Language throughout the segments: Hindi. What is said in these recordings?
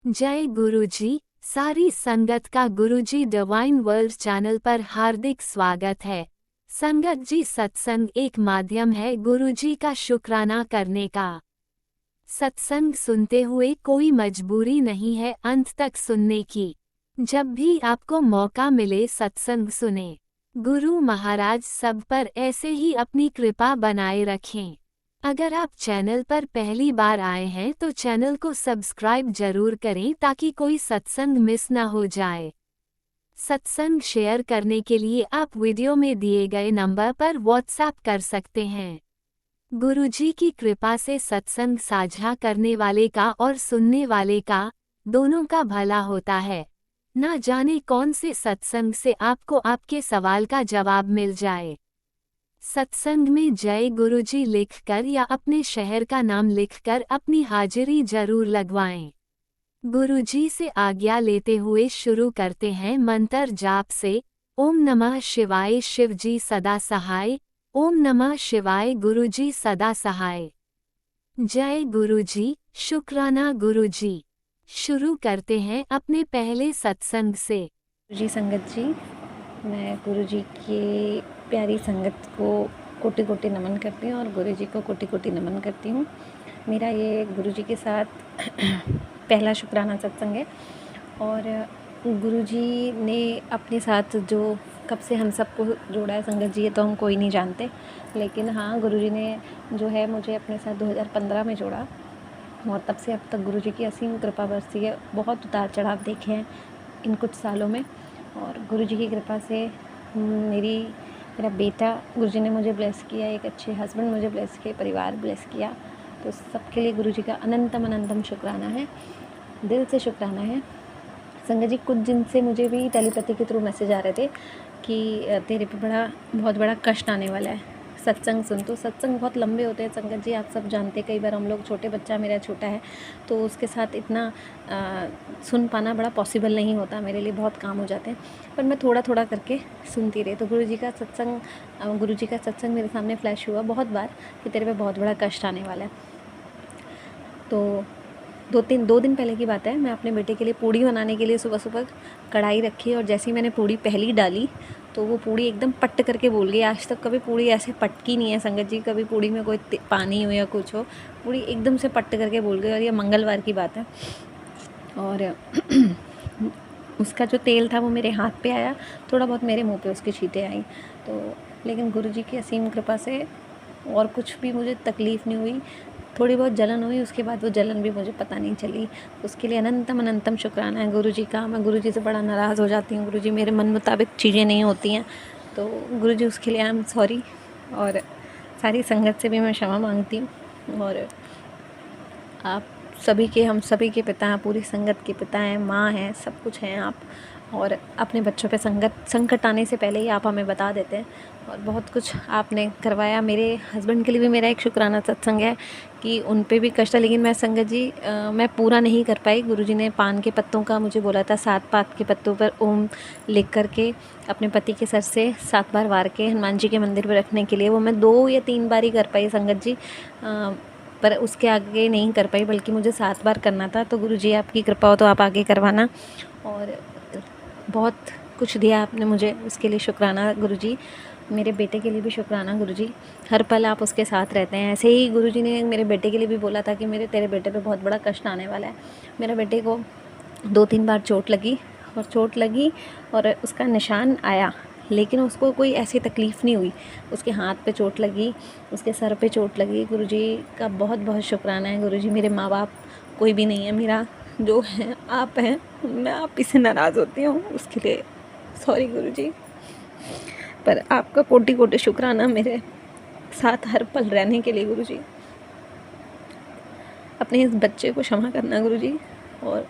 जय गुरुजी। सारी संगत का गुरुजी डिवाइन वर्ल्ड चैनल पर हार्दिक स्वागत है। संगत जी, सत्संग एक माध्यम है गुरुजी का शुक्राना करने का। सत्संग सुनते हुए कोई मजबूरी नहीं है अंत तक सुनने की। जब भी आपको मौका मिले सत्संग सुने। गुरु महाराज सब पर ऐसे ही अपनी कृपा बनाए रखें। अगर आप चैनल पर पहली बार आए हैं तो चैनल को सब्सक्राइब जरूर करें ताकि कोई सत्संग मिस न हो जाए। सत्संग शेयर करने के लिए आप वीडियो में दिए गए नंबर पर व्हाट्सएप कर सकते हैं। गुरुजी की कृपा से सत्संग साझा करने वाले का और सुनने वाले का दोनों का भला होता है। ना जाने कौन से सत्संग से आपको आपके सवाल का जवाब मिल जाए। सत्संग में जय गुरुजी लिखकर या अपने शहर का नाम लिखकर अपनी हाजिरी जरूर लगवाएं। गुरुजी से आज्ञा लेते हुए शुरू करते हैं मंत्र जाप से। ओम नमः शिवाय शिवजी सदा सहाय। ओम नमः शिवाय गुरुजी सदा सहाय। जय गुरुजी, शुक्राना गुरुजी। शुरू करते हैं अपने पहले सत्संग से। जी संगत जी, मैं गुरुजी की प्यारी संगत को कोटि कोटि नमन करती हूँ और गुरुजी को कोटि कोटि नमन करती हूँ। मेरा ये गुरुजी के साथ पहला शुक्राना सत्संग है और गुरुजी ने अपने साथ जो कब से हम सबको जोड़ा है संगत जी, ये तो हम कोई नहीं जानते, लेकिन हाँ गुरुजी ने जो है मुझे अपने साथ 2015 में जोड़ा और तब से अब तक गुरुजी की असीम कृपा बरसी है। बहुत उतार चढ़ाव देखे हैं इन कुछ सालों में और गुरुजी की कृपा से मेरा बेटा गुरुजी ने मुझे ब्लेस किया, एक अच्छे हस्बैंड मुझे ब्लेस किए, परिवार ब्लेस किया। तो सबके लिए गुरुजी का अनंतम अनंतम शुक्राना है, दिल से शुक्राना है। संगत जी, कुछ दिन से मुझे भी टेलीपैथी के थ्रू मैसेज आ रहे थे कि तेरे पे बहुत बड़ा कष्ट आने वाला है, सत्संग सुन। तो सत्संग बहुत लंबे होते हैं संगत जी, आप सब जानते हैं। कई बार हम लोग छोटे, बच्चा मेरा छोटा है तो उसके साथ इतना सुन पाना बड़ा पॉसिबल नहीं होता, मेरे लिए बहुत काम हो जाते हैं, पर मैं थोड़ा थोड़ा करके सुनती रही। तो गुरुजी का सत्संग मेरे सामने फ्लैश हुआ बहुत बार कि तेरे पे बहुत बड़ा कष्ट आने वाला है। तो 2 दिन पहले की बात है, मैं अपने बेटे के लिए पूड़ी बनाने के लिए सुबह सुबह कढ़ाई रखी और जैसे ही मैंने पूड़ी पहली डाली तो वो पूड़ी एकदम पट्ट करके बोल गई। आज तक कभी पूड़ी ऐसे पटकी नहीं है संगत जी, कभी पूड़ी में कोई पानी हो या कुछ हो, पूड़ी एकदम से पट्ट करके बोल गई। और ये मंगलवार की बात है और उसका जो तेल था वो मेरे हाथ पे आया, थोड़ा बहुत मेरे मुंह पे उसकी छींटें आई। तो लेकिन गुरुजी की असीम कृपा से और कुछ भी मुझे तकलीफ़ नहीं हुई। थोड़ी बहुत जलन हुई, उसके बाद वो जलन भी मुझे पता नहीं चली। उसके लिए अनंतम अनंतम शुक्राना है गुरुजी का। मैं गुरुजी से बड़ा नाराज़ हो जाती हूँ, गुरुजी मेरे मन मुताबिक चीज़ें नहीं होती हैं, तो गुरुजी उसके लिए आई एम सॉरी। और सारी संगत से भी मैं क्षमा मांगती हूँ। और आप सभी के, हम सभी के पिता हैं, पूरी संगत के पिता हैं, माँ हैं, सब कुछ हैं आप। और अपने बच्चों पे संकट आने से पहले ही आप हमें बता देते हैं और बहुत कुछ आपने करवाया। मेरे हस्बैंड के लिए भी मेरा एक शुक्राना सत्संग है कि उन पे भी कष्ट है, लेकिन मैं संगत जी मैं पूरा नहीं कर पाई। गुरुजी ने पान के पत्तों का मुझे बोला था, 7 पात के पत्तों पर ओम लिख करके अपने पति के सर से 7 बार वार के हनुमान जी के मंदिर पर रखने के लिए। वो मैं 2 या 3 बार ही कर पाई संगत जी, पर उसके आगे नहीं कर पाई, बल्कि मुझे 7 बार करना था। तो गुरुजी आपकी कृपा हो तो आप आगे करवाना। और बहुत कुछ दिया आपने मुझे, उसके लिए शुक्राना गुरुजी। मेरे बेटे के लिए भी शुक्राना गुरुजी, हर पल आप उसके साथ रहते हैं। ऐसे ही गुरुजी ने मेरे बेटे के लिए भी बोला था कि तेरे बेटे पे बहुत बड़ा कष्ट आने वाला है। मेरे बेटे को 2-3 बार चोट लगी और उसका निशान आया, लेकिन उसको कोई ऐसी तकलीफ़ नहीं हुई। उसके हाथ पे चोट लगी, उसके सर पे चोट लगी। गुरुजी का बहुत बहुत शुक्राना है गुरुजी। मेरे माँ बाप कोई भी नहीं है, मेरा जो है आप हैं। मैं आप ही से नाराज़ होती हूँ, उसके लिए सॉरी गुरुजी, पर आपका कोटि कोटि शुक्राना मेरे साथ हर पल रहने के लिए गुरुजी। अपने इस बच्चे को क्षमा करना गुरुजी, और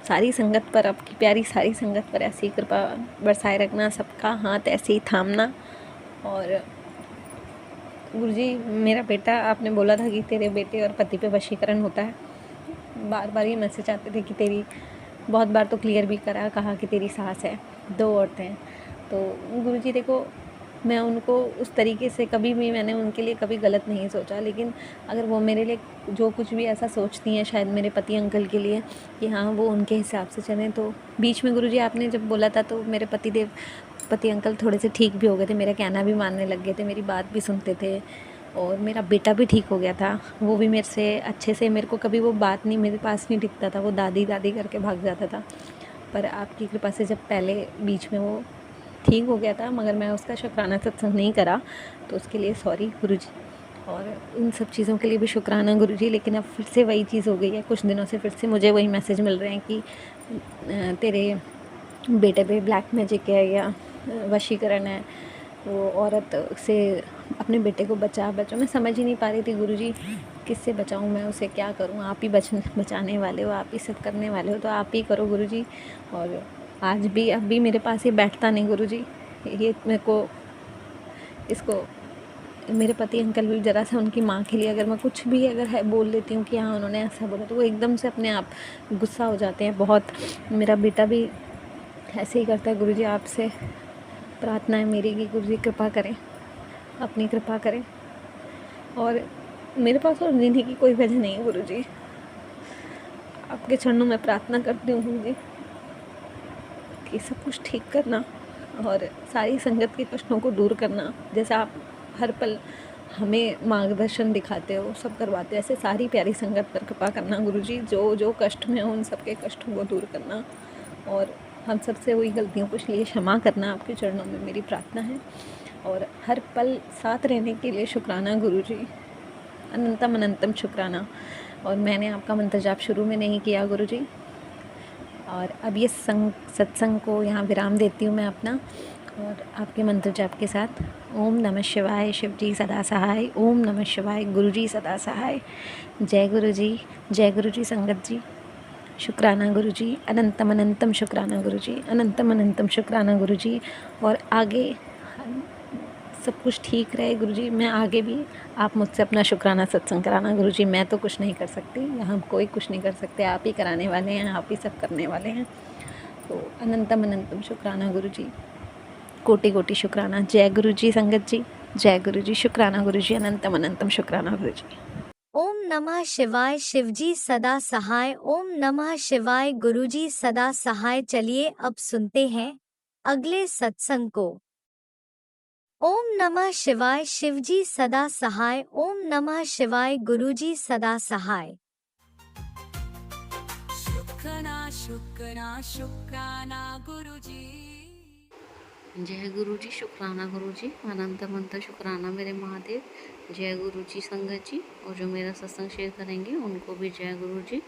सारी संगत पर, आपकी प्यारी सारी संगत पर ऐसी कृपा बरसाए रखना, सबका हाथ ऐसे ही थामना। और गुरुजी, मेरा बेटा, आपने बोला था कि तेरे बेटे और पति पे वशीकरण होता है। बार बार ये मैसेज आते थे कि तेरी, बहुत बार तो क्लियर भी कहा कि तेरी सास है, 2 औरतें हैं। तो गुरुजी देखो, मैं उनको उस तरीके से कभी भी मैंने उनके लिए कभी गलत नहीं सोचा, लेकिन अगर वो मेरे लिए जो कुछ भी ऐसा सोचती हैं शायद मेरे पति अंकल के लिए कि हाँ वो उनके हिसाब से चलें, तो बीच में गुरुजी आपने जब बोला था तो मेरे पति अंकल थोड़े से ठीक भी हो गए थे, मेरा कहना भी मानने लग गए थे, मेरी बात भी सुनते थे। और मेरा बेटा भी ठीक हो गया था, वो भी मेरे से अच्छे से, मेरे को कभी वो बात नहीं मेरे पास नहीं टिकता था, वो दादी दादी करके भाग जाता था। पर आपकी कृपा से जब पहले बीच में वो ठीक हो गया था, मगर मैं उसका शुक्राना सत्संग नहीं करा, तो उसके लिए सॉरी गुरुजी, और इन सब चीज़ों के लिए भी शुक्राना गुरुजी। लेकिन अब फिर से वही चीज़ हो गई है, कुछ दिनों से फिर से मुझे वही मैसेज मिल रहे हैं कि तेरे बेटे पे ब्लैक मैजिक है या वशीकरण है, वो औरत से अपने बेटे को बचाओ। मैं समझ ही नहीं पा रही थी गुरुजी, किससे बचाऊं मैं उसे, क्या करूं, आप ही बचाने वाले हो, आप ही सब करने वाले हो, तो आप ही करो गुरुजी। और आज भी अब भी मेरे पास ये बैठता नहीं गुरुजी, ये मेरे को इसको मेरे पति अंकल भी ज़रा सा उनकी माँ के लिए अगर मैं कुछ भी अगर है बोल देती हूँ कि हाँ उन्होंने ऐसा बोला, तो वो एकदम से अपने आप गुस्सा हो जाते हैं बहुत। मेरा बेटा भी ऐसे ही करता है गुरुजी। आपसे प्रार्थना है मेरी कि गुरुजी कृपा करें, अपनी कृपा करें, और मेरे पास और जीने की कोई वजह नहीं है गुरुजी। आपके चरणों में प्रार्थना करती हूँ गुरुजी कि सब कुछ ठीक करना और सारी संगत के कष्टों को दूर करना, जैसा आप हर पल हमें मार्गदर्शन दिखाते हो, सब करवाते हो, ऐसे सारी प्यारी संगत पर कृपा करना गुरुजी। जो जो कष्ट में हो उन सबके कष्टों को दूर करना, और हम सबसे हुई गलतियों को इसलिए क्षमा करना, आपके चरणों में मेरी प्रार्थना है। और हर पल साथ रहने के लिए शुक्राना गुरुजी, अनंतम अनंतम शुक्राना। और मैंने आपका मंत्र जाप शुरू में नहीं किया गुरुजी, और अब ये सत्संग को यहाँ विराम देती हूँ मैं अपना, और आपके मंत्र जाप के साथ। ओम नमः शिवाय, शिव जी सदा सहाय। ओम नमः शिवाय, गुरु जी सदा सहाय। जय गुरु जी, जय गुरु जी संगत जी। शुक्राना गुरु जी, अनंतम अनंतम शुक्राना गुरु जी, अनंतम अनंतम शुक्राना गुरु जी। और आगे सब कुछ ठीक रहे गुरु जी। मैं आगे भी आप मुझसे अपना शुक्राना सत्संग कराना गुरु जी। मैं तो कुछ नहीं कर सकती, यहाँ कोई कुछ नहीं कर सकते, आप ही कराने वाले हैं, आप ही सब करने वाले हैं। तो अनंतम अनंतम शुक्राना गुरु जी, कोटि कोटि शुक्राना। जय गुरु जी संगत जी, जय गुरु जी। शुक्राना गुरु जी, अनंतम अनंतम शुक्राना गुरु जी। ओम नमः शिवाय, शिवजी सदा सहाय। ओम नमः शिवाय, गुरुजी सदा सहाय। चलिए अब सुनते हैं अगले सत्संग को। ओम नमः शिवाय, शिवजी सदा सहाय। ओम नमः शिवाय, गुरुजी सदा सहाय। शुक्राना गुरुजी। जय गुरु जी, शुक्राना गुरु जी, अनंत मंत शुक्राना मेरे महादेव। जय गुरु जी संगत जी, और जो मेरा सत्संग शेयर करेंगे उनको भी जय गुरु जी।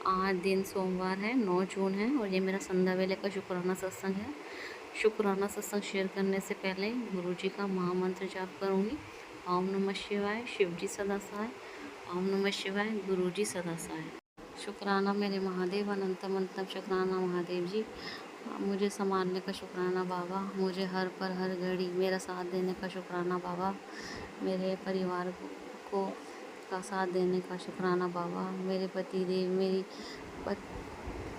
आज दिन सोमवार है, 9 जून है, और ये मेरा संध्या वेले का शुक्राना सत्संग है। शुक्राना सत्संग शेयर करने से पहले गुरु जी का महामंत्र जाप करूँगी। ओम नमः शिवाय, शिव जी सदा सहाय। ओम नमः शिवाय, गुरु जी सदा सहाय। शुक्राना मेरे महादेव, अनंतम अनंतम शुक्राना महादेव जी। मुझे संभालने का शुक्राना बाबा, मुझे हर पर हर घड़ी मेरा साथ देने का शुक्राना बाबा, मेरे परिवार को का साथ देने का शुक्राना बाबा, मेरे पति देव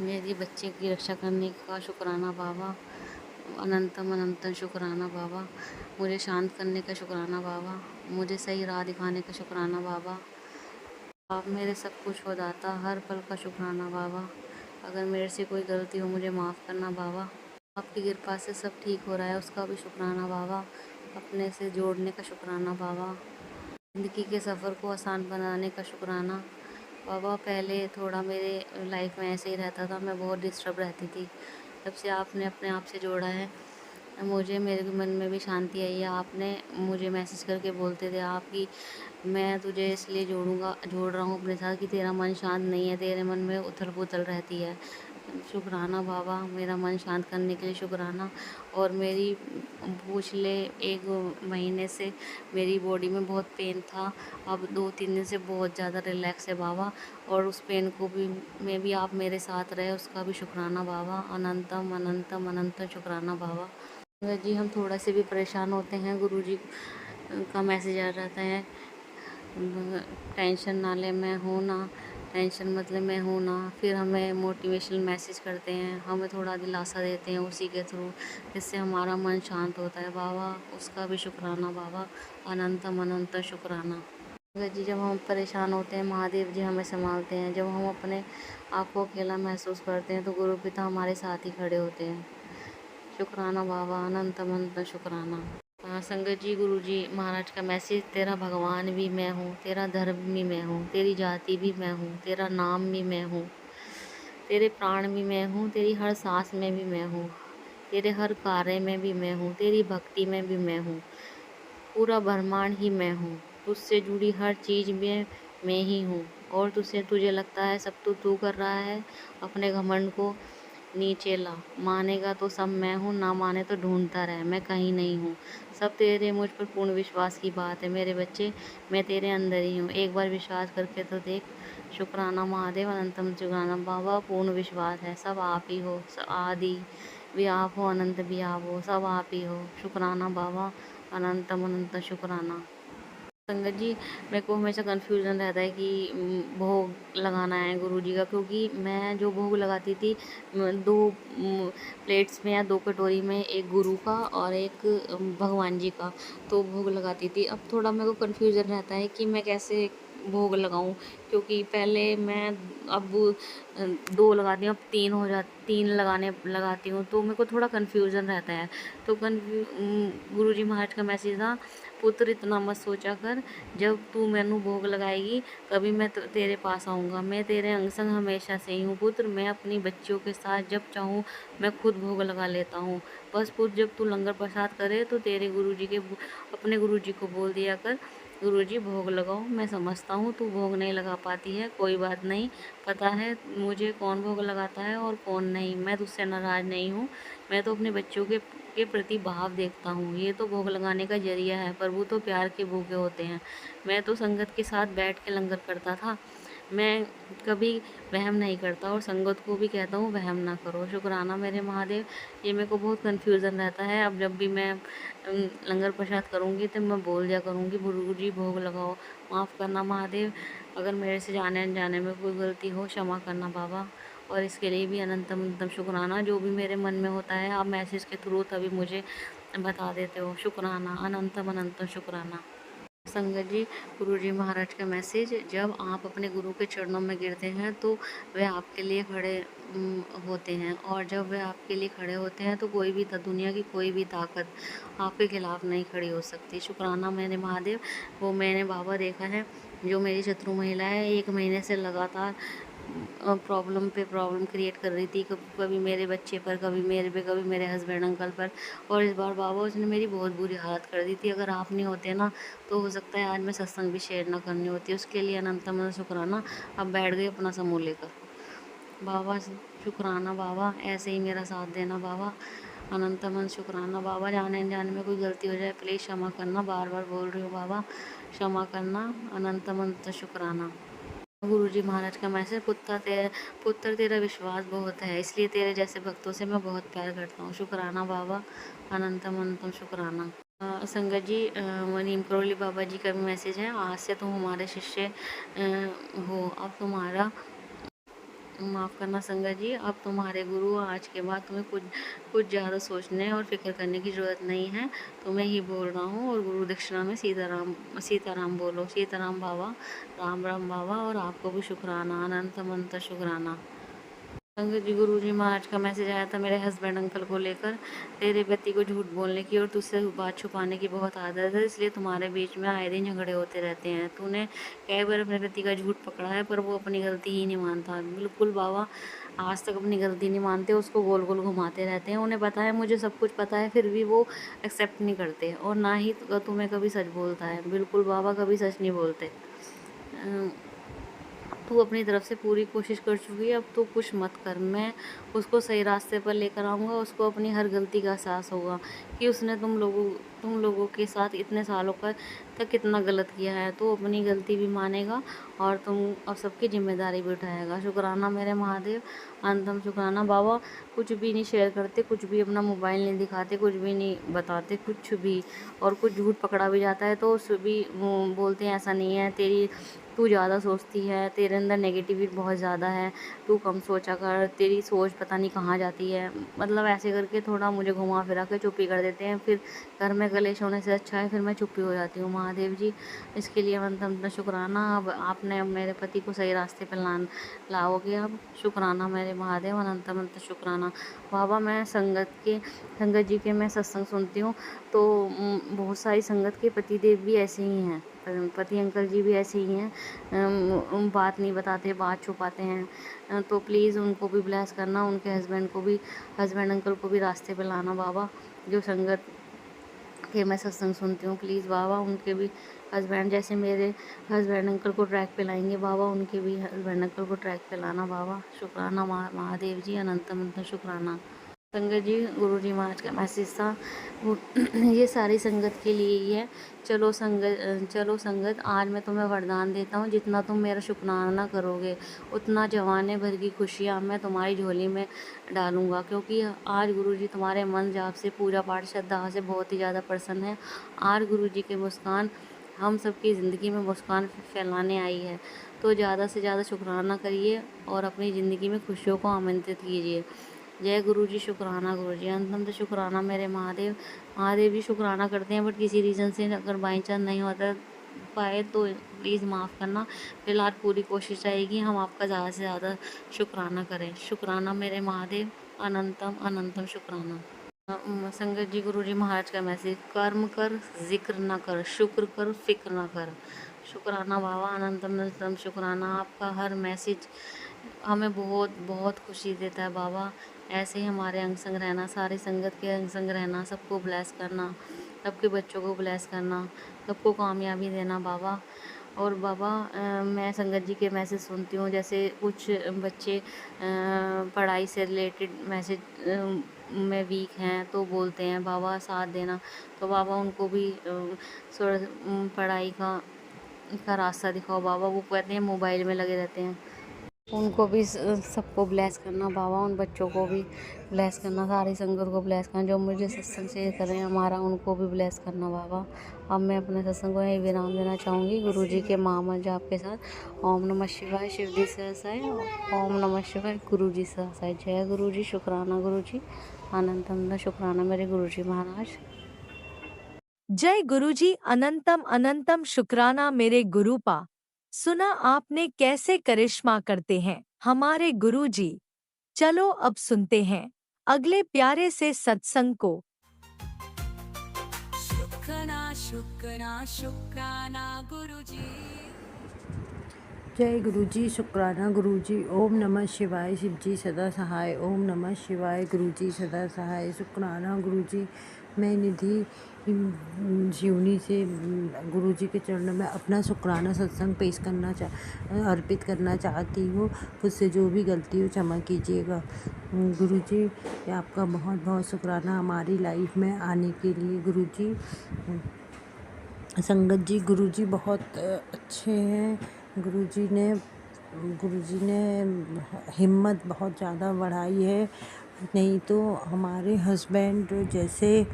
मेरी बच्चे की रक्षा करने का शुक्राना बाबा, अनंतम अनंतम शुक्राना बाबा, मुझे शांत करने का शुक्राना बाबा, मुझे सही राह दिखाने का शुक्राना बाबा, आप मेरे सब कुछ हो दाता, हर पल का शुक्राना बाबा। अगर मेरे से कोई गलती हो मुझे माफ़ करना बाबा। आपकी कृपा से सब ठीक हो रहा है, उसका भी शुक्राना बाबा। अपने से जोड़ने का शुक्राना बाबा। ज़िंदगी के सफ़र को आसान बनाने का शुक्राना बाबा। पहले थोड़ा मेरे लाइफ में ऐसे ही रहता था, मैं बहुत डिस्टर्ब रहती थी। जब से आपने अपने आप से जोड़ा है, मुझे मेरे मन में भी शांति आई है। आपने मुझे मैसेज करके बोलते थे आप कि मैं तुझे इसलिए जोड़ रहा हूँ अपने साथ कि तेरा मन शांत नहीं है, तेरे मन में उथल पुथल रहती है। शुक्राना बाबा, मेरा मन शांत करने के लिए शुक्राना। और मेरी पिछले 1 महीने से मेरी बॉडी में बहुत पेन था, अब 2-3 दिन से बहुत ज़्यादा रिलैक्स है बाबा। और उस पेन को भी में भी आप मेरे साथ रहे, उसका भी शुक्राना बाबा। अनंतम अनंतम अनंतम शुक्राना बाबा। जी हम थोड़ा से भी परेशान होते हैं, गुरुजी का मैसेज आ जाता है टेंशन ना ले, मैं हूँ ना, टेंशन मतलब मैं हूँ ना। फिर हमें मोटिवेशनल मैसेज करते हैं, हमें थोड़ा दिलासा देते हैं उसी के थ्रू, जिससे हमारा मन शांत होता है बाबा। उसका भी शुक्राना बाबा, अनंतम अनंत शुक्राना। गंगा जी, जब हम परेशान होते हैं महादेव जी हमें संभालते हैं। जब हम अपने आप को अकेला महसूस करते हैं तो गुरु पिता हमारे साथ ही खड़े होते हैं। शुक्राना बाबा, अनंत अनंत शुक्राना। संगत जी, गुरु जी महाराज का मैसेज, तेरा भगवान भी मैं हूँ, तेरा धर्म भी मैं हूँ, तेरी जाति भी मैं हूँ, तेरा नाम भी मैं हूँ, तेरे प्राण भी मैं हूँ, तेरी हर सांस में भी मैं हूँ, तेरे हर कार्य में भी मैं हूँ, तेरी भक्ति में भी मैं हूँ, पूरा ब्रह्मांड ही मैं हूँ, तुझसे जुड़ी हर चीज़ में मैं ही हूँ। और तुझे लगता है सब तो तू कर रहा है, अपने घमंड को नीचे ला। मानेगा तो सब मैं हूँ, ना माने तो ढूंढता रहे, मैं कहीं नहीं हूँ। सब तेरे मुझ पर पूर्ण विश्वास की बात है मेरे बच्चे, मैं तेरे अंदर ही हूँ, एक बार विश्वास करके तो देख। शुक्राना महादेव, अनंतम शुक्राना बाबा। पूर्ण विश्वास है, सब आप ही हो, आदि भी आप हो, अनंत भी आप हो, सब आप ही हो। शुक्राना बाबा, अनंतम अनंत शुक्राना। संगत जी, मेरे को हमेशा कन्फ्यूज़न रहता है कि भोग लगाना है गुरुजी का, क्योंकि मैं जो भोग लगाती थी 2 प्लेट्स में या 2 कटोरी में, एक गुरु का और एक भगवान जी का तो भोग लगाती थी। अब थोड़ा मेरे को कन्फ्यूज़न रहता है कि मैं कैसे भोग लगाऊं, क्योंकि पहले मैं अब 2 लगाती हूँ, अब 3 लगाती हूँ, तो मेरे को थोड़ा कन्फ्यूज़न रहता है। तो गुरुजी महाराज का मैसेज था, पुत्र इतना मत सोचा कर, जब तू मैनू भोग लगाएगी कभी मैं तेरे पास आऊँगा। मैं तेरे अंग संग हमेशा से ही हूँ पुत्र। मैं अपनी बच्चियों के साथ जब चाहूँ मैं खुद भोग लगा लेता हूँ। बस पुत्र, जब तू लंगर प्रसाद करे तो अपने गुरुजी को बोल दिया कर, गुरुजी भोग लगाओ। मैं समझता हूँ तू भोग नहीं लगा पाती है, कोई बात नहीं, पता है मुझे कौन भोग लगाता है और कौन नहीं। मैं तुझसे नाराज़ नहीं हूँ, मैं तो अपने बच्चों के प्रति भाव देखता हूँ। ये तो भोग लगाने का जरिया है, प्रभु तो प्यार के भूखे होते हैं। मैं तो संगत के साथ बैठ के लंगर करता था, मैं कभी वहम नहीं करता, और संगत को भी कहता हूँ वहम ना करो। शुक्राना मेरे महादेव। ये मेरे को बहुत कन्फ्यूज़न रहता है। अब जब भी मैं लंगर प्रसाद करूँगी तो मैं बोल दिया करूँगी, गुरु जी भोग लगाओ। माफ़ करना महादेव, अगर मेरे से जाने अनजाने में कोई गलती हो क्षमा करना बाबा। और इसके लिए भी अनंतम अनंतम शुक्राना। जो भी मेरे मन में होता है आप मैसेज के थ्रू तभी मुझे बता देते हो। शुक्राना, अनंतम अनंतम शुक्राना। संगत जी, गुरु जी महाराज का मैसेज, जब आप अपने गुरु के चरणों में गिरते हैं तो वे आपके लिए खड़े होते हैं, और जब वे आपके लिए खड़े होते हैं तो कोई भी दुनिया की कोई भी ताकत आपके खिलाफ नहीं खड़ी हो सकती। शुक्राना मेरे महादेव। वो मैंने बाबा देखा है, जो मेरी शत्रु महिला है 1 महीने से लगातार प्रॉब्लम पे प्रॉब्लम क्रिएट कर रही थी, कभी मेरे बच्चे पर, कभी मेरे पे, कभी मेरे हस्बैंड अंकल पर, और इस बार बाबा उसने मेरी बहुत बुरी हालत कर दी थी। अगर आप नहीं होते ना तो हो सकता है आज मैं सत्संग भी शेयर ना करनी होती। उसके लिए अनंतम शुक्राना। अब बैठ गई अपना समूह लेकर बाबा। शुक्राना बाबा, ऐसे ही मेरा साथ देना बाबा। अनंतमन शुक्राना बाबा। जाने अनजाने में कोई गलती हो जाए प्लीज़ क्षमा करना, बार बार बोल रही हूँ बाबा, क्षमा करना। अनंतमन शुक्राना। गुरुजी महाराज का मैसेज, पुत्र तेरा विश्वास बहुत है, इसलिए तेरे जैसे भक्तों से मैं बहुत प्यार करता हूँ। शुक्राना बाबा, अनंतम अनंतम शुक्राना। संगत जी, नीम करोली बाबा जी का भी मैसेज है, आज से तुम हमारे शिष्य हो, अब तुम्हारा माफ़ करना संगत जी, अब तुम्हारे गुरु। आज के बाद तुम्हें कुछ ज़्यादा सोचने और फिक्र करने की ज़रूरत नहीं है, तुम्हें ही बोल रहा हूँ। और गुरु दक्षिणा में सीताराम बोलो। सीताराम बाबा, राम राम बाबा। और आपको भी शुक्राना, अनंत अनंत शुक्राना। संगत जी, गुरु जी महाराज का मैसेज आया था मेरे हस्बैंड अंकल को लेकर, तेरे पति को झूठ बोलने की और तुझसे बात छुपाने की बहुत आदत है, इसलिए तुम्हारे बीच में आए दिन झगड़े होते रहते हैं। तूने कई बार अपने पति का झूठ पकड़ा है पर वो अपनी गलती ही नहीं मानता। बिल्कुल बाबा, आज तक अपनी गलती नहीं मानते, उसको गोल गोल घुमाते रहते हैं। उन्हें पता है मुझे सब कुछ पता है, फिर भी वो एक्सेप्ट नहीं करते, और ना ही तुम्हें कभी सच बोलता है। बिल्कुल बाबा, कभी सच नहीं बोलते। तू अपनी तरफ से पूरी कोशिश कर चुकी है, अब तो कुछ मत कर। मैं उसको सही रास्ते पर लेकर आऊँगा, उसको अपनी हर गलती का एहसास होगा कि उसने तुम लोगों के साथ इतने सालों का या कितना गलत किया है, तो अपनी गलती भी मानेगा और तुम अब सबकी जिम्मेदारी भी उठाएगा। शुक्राना मेरे महादेव, अंतम शुक्राना बाबा। कुछ भी नहीं शेयर करते, कुछ भी अपना मोबाइल नहीं दिखाते, कुछ भी नहीं बताते, कुछ भी। और कुछ झूठ पकड़ा भी जाता है तो उस भी बोलते हैं ऐसा नहीं है, तू ज़्यादा सोचती है, तेरे अंदर नेगेटिविटी बहुत ज़्यादा है, तू कम सोचा कर, तेरी सोच पता नहीं कहाँ जाती है। मतलब ऐसे करके थोड़ा मुझे घुमा फिरा के चुप्पी कर देते हैं। फिर घर में कलेश होने से अच्छा है फिर मैं चुप्पी हो जाती हूँ। महादेव जी, इसके लिए अनंत शुक्राना। अब आपने मेरे पति को सही रास्ते पर लाओगे। अब शुक्राना मेरे महादेव, अनंत अनंत शुक्राना बाबा। मैं संगत जी के मैं सत्संग सुनती हूँ तो बहुत सारी संगत के पति देव भी ऐसे ही हैं, पति अंकल जी भी ऐसे ही हैं। बात नहीं बताते, बात छुपाते हैं। तो प्लीज़ उनको भी ब्लेस करना, उनके हस्बैंड अंकल को भी रास्ते पे लाना बाबा। जो संगत के मैं सत्संग सुनती हूँ, प्लीज़ बाबा उनके भी हस्बैंड, जैसे मेरे हस्बैंड अंकल को ट्रैक पे लाएंगे बाबा, उनके भी हस्बैंड अंकल को ट्रैक पे लाना बाबा। शुक्राना महादेव जी, अनंत अनंत शुक्राना। संगत जी, गुरु जी महाराज का मैसेज था ये सारी संगत के लिए ही है। चलो संगत, आज मैं तुम्हें वरदान देता हूँ, जितना तुम मेरा शुक्राना करोगे उतना जवाने भर की खुशियाँ मैं तुम्हारी झोली में डालूँगा। क्योंकि आज गुरु जी तुम्हारे मन जाप से, पूजा पाठ श्रद्धा से बहुत ही ज़्यादा प्रसन्न है। आज गुरु जी की मुस्कान हम सबकी ज़िंदगी में मुस्कान फैलाने आई है। तो ज़्यादा से ज़्यादा शुक्राना करिए और अपनी ज़िंदगी में खुशियों को आमंत्रित कीजिए। जय गुरु जी, शुक्राना गुरु जी, अंतम तो शुक्राना मेरे महादेव। महादेव जी शुक्राना करते हैं, बट किसी रीज़न से अगर बाई चांस नहीं होता पाए तो प्लीज़ माफ़ करना। फिलहाल पूरी कोशिश रहेगी हम आपका ज़्यादा से ज़्यादा शुक्राना करें। शुक्राना मेरे महादेव, अनंतम अनंतम शुक्राना। संगत जी, गुरु जी महाराज का मैसेज, कर्म कर जिक्र ना कर, शुक्र कर फिक्र ना कर। शुक्राना बाबा, अनंतम अनंतम शुक्राना। आपका हर मैसेज हमें बहुत बहुत खुशी देता है बाबा। ऐसे ही हमारे अंग संग रहना, सारी संगत के अंग संग रहना, सबको ब्लेस करना, सबके बच्चों को ब्लेस करना, सबको कामयाबी देना बाबा। और बाबा मैं संगत जी के मैसेज सुनती हूँ, जैसे कुछ बच्चे पढ़ाई से रिलेटेड मैसेज में वीक हैं तो बोलते हैं बाबा साथ देना। तो बाबा उनको भी थोड़ा पढ़ाई का रास्ता दिखाओ बाबा। वो कहते हैं मोबाइल में लगे रहते हैं, उनको भी सबको ब्लेस करना बाबा, उन बच्चों को भी ब्लेस करना, सारी संगत को ब्लेस करना, जो मुझे सत्संग शेयर कर रहे हैं हमारा, उनको भी ब्लेस करना बाबा। अब मैं अपने सत्संग को यही विराम देना चाहूँगी गुरु जी के महामंत्र जाप के साथ। ओम नमः शिवाय, शिव जी सहसाय, ओम नमः शिवाय, गुरु जी सहसाय। जय गुरु जी, शुक्राना गुरु जी, अनंत अनंत शुक्राना मेरे गुरु जी महाराज। जय गुरुजी, अनंतम अनंतम शुक्राना मेरे गुरुपा। सुना आपने कैसे करिश्मा करते हैं हमारे गुरुजी। चलो अब सुनते हैं अगले प्यारे से सत्संग को। शुक्राना शुक्राना शुक्राना गुरुजी। जय गुरुजी, शुक्राना गुरुजी। ओम नमः शिवाय, शिवजी सदा सहाय। ओम नमः शिवाय, गुरुजी सदा सहाय। शुक्राना गुरुजी। मैं निधि जीवनी से गुरुजी के चरणों में अपना शुक्राना सत्संग पेश करना अर्पित करना चाहती हूँ। मुझसे जो भी गलती हो क्षमा कीजिएगा। गुरुजी, आपका बहुत बहुत शुक्राना हमारी लाइफ में आने के लिए। गुरुजी, संगत जी, गुरुजी बहुत अच्छे हैं। गुरुजी ने हिम्मत बहुत ज़्यादा बढ़ाई है। नहीं तो हमारे हस्बैंड जैसे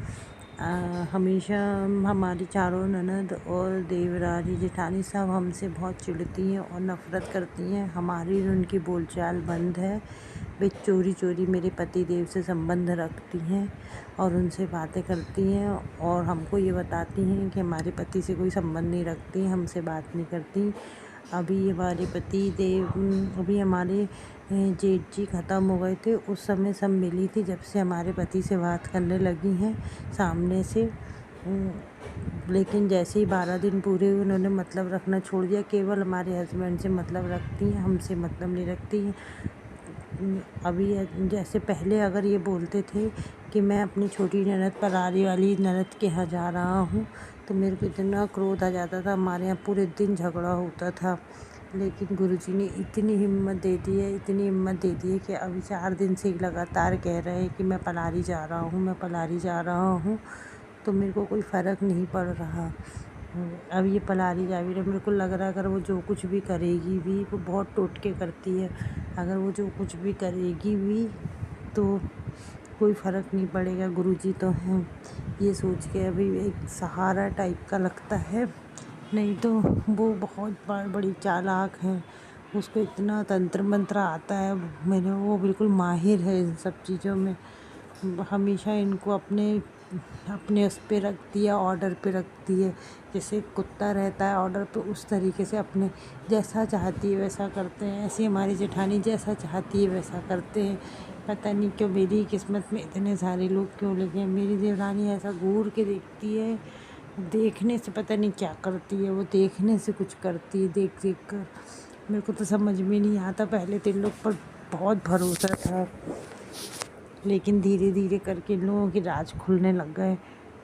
हमेशा हमारी चारों ननद और देवरानी जेठानी सब हमसे बहुत चिढ़ती हैं और नफ़रत करती हैं। हमारी उनकी बोलचाल बंद है। वे चोरी चोरी मेरे पति देव से संबंध रखती हैं और उनसे बातें करती हैं और हमको ये बताती हैं कि हमारे पति से कोई संबंध नहीं रखती, हमसे बात नहीं करती। अभी हमारे जेठ जी ख़त्म हो गए थे, उस समय सब मिली थी। जब से हमारे पति से बात करने लगी हैं सामने से, लेकिन जैसे ही 12 दिन पूरे हुए उन्होंने मतलब रखना छोड़ दिया। केवल हमारे हस्बैंड से मतलब रखती हैं, हमसे मतलब नहीं रखती हैं। अभी जैसे पहले अगर ये बोलते थे कि मैं अपनी छोटी ननद परारी वाली ननद के यहाँ जा रहा हूँ तो मेरे को इतना क्रोध आ जाता था, हमारे यहाँ पूरे दिन झगड़ा होता था। लेकिन गुरुजी ने इतनी हिम्मत दे दी है कि अभी 4 दिन से लगातार कह रहे हैं कि मैं पलारी जा रहा हूँ, तो मेरे को कोई फ़र्क नहीं पड़ रहा। अब ये पलारी जा भी रहा, मेरे को लग रहा है अगर वो जो कुछ भी करेगी भी वो बहुत टोटके करती है। अगर वो जो कुछ भी करेगी भी तो कोई फ़र्क नहीं पड़ेगा, गुरुजी तो हैं। ये सोच के अभी एक सहारा टाइप का लगता है, नहीं तो वो बहुत बड़ी चालाक है। उसको इतना तंत्र मंत्र आता है, मैंने वो बिल्कुल माहिर है इन सब चीज़ों में। हमेशा इनको अपने अपने उस पे रखती है, ऑर्डर पे रखती है। जैसे कुत्ता रहता है ऑर्डर पे, उस तरीके से अपने जैसा चाहती है वैसा करते हैं। ऐसे हमारी जेठानी जैसा चाहती है वैसा करते हैं। पता नहीं क्यों मेरी किस्मत में इतने सारे लोग क्यों लगे हैं। मेरी देवरानी ऐसा घूर के देखती है, देखने से पता नहीं क्या करती है, वो देखने से कुछ करती है देख देख कर। मेरे को तो समझ में नहीं आता, पहले तो इन लोग पर बहुत भरोसा था, लेकिन धीरे धीरे करके इन लोगों की राज खुलने लग गए।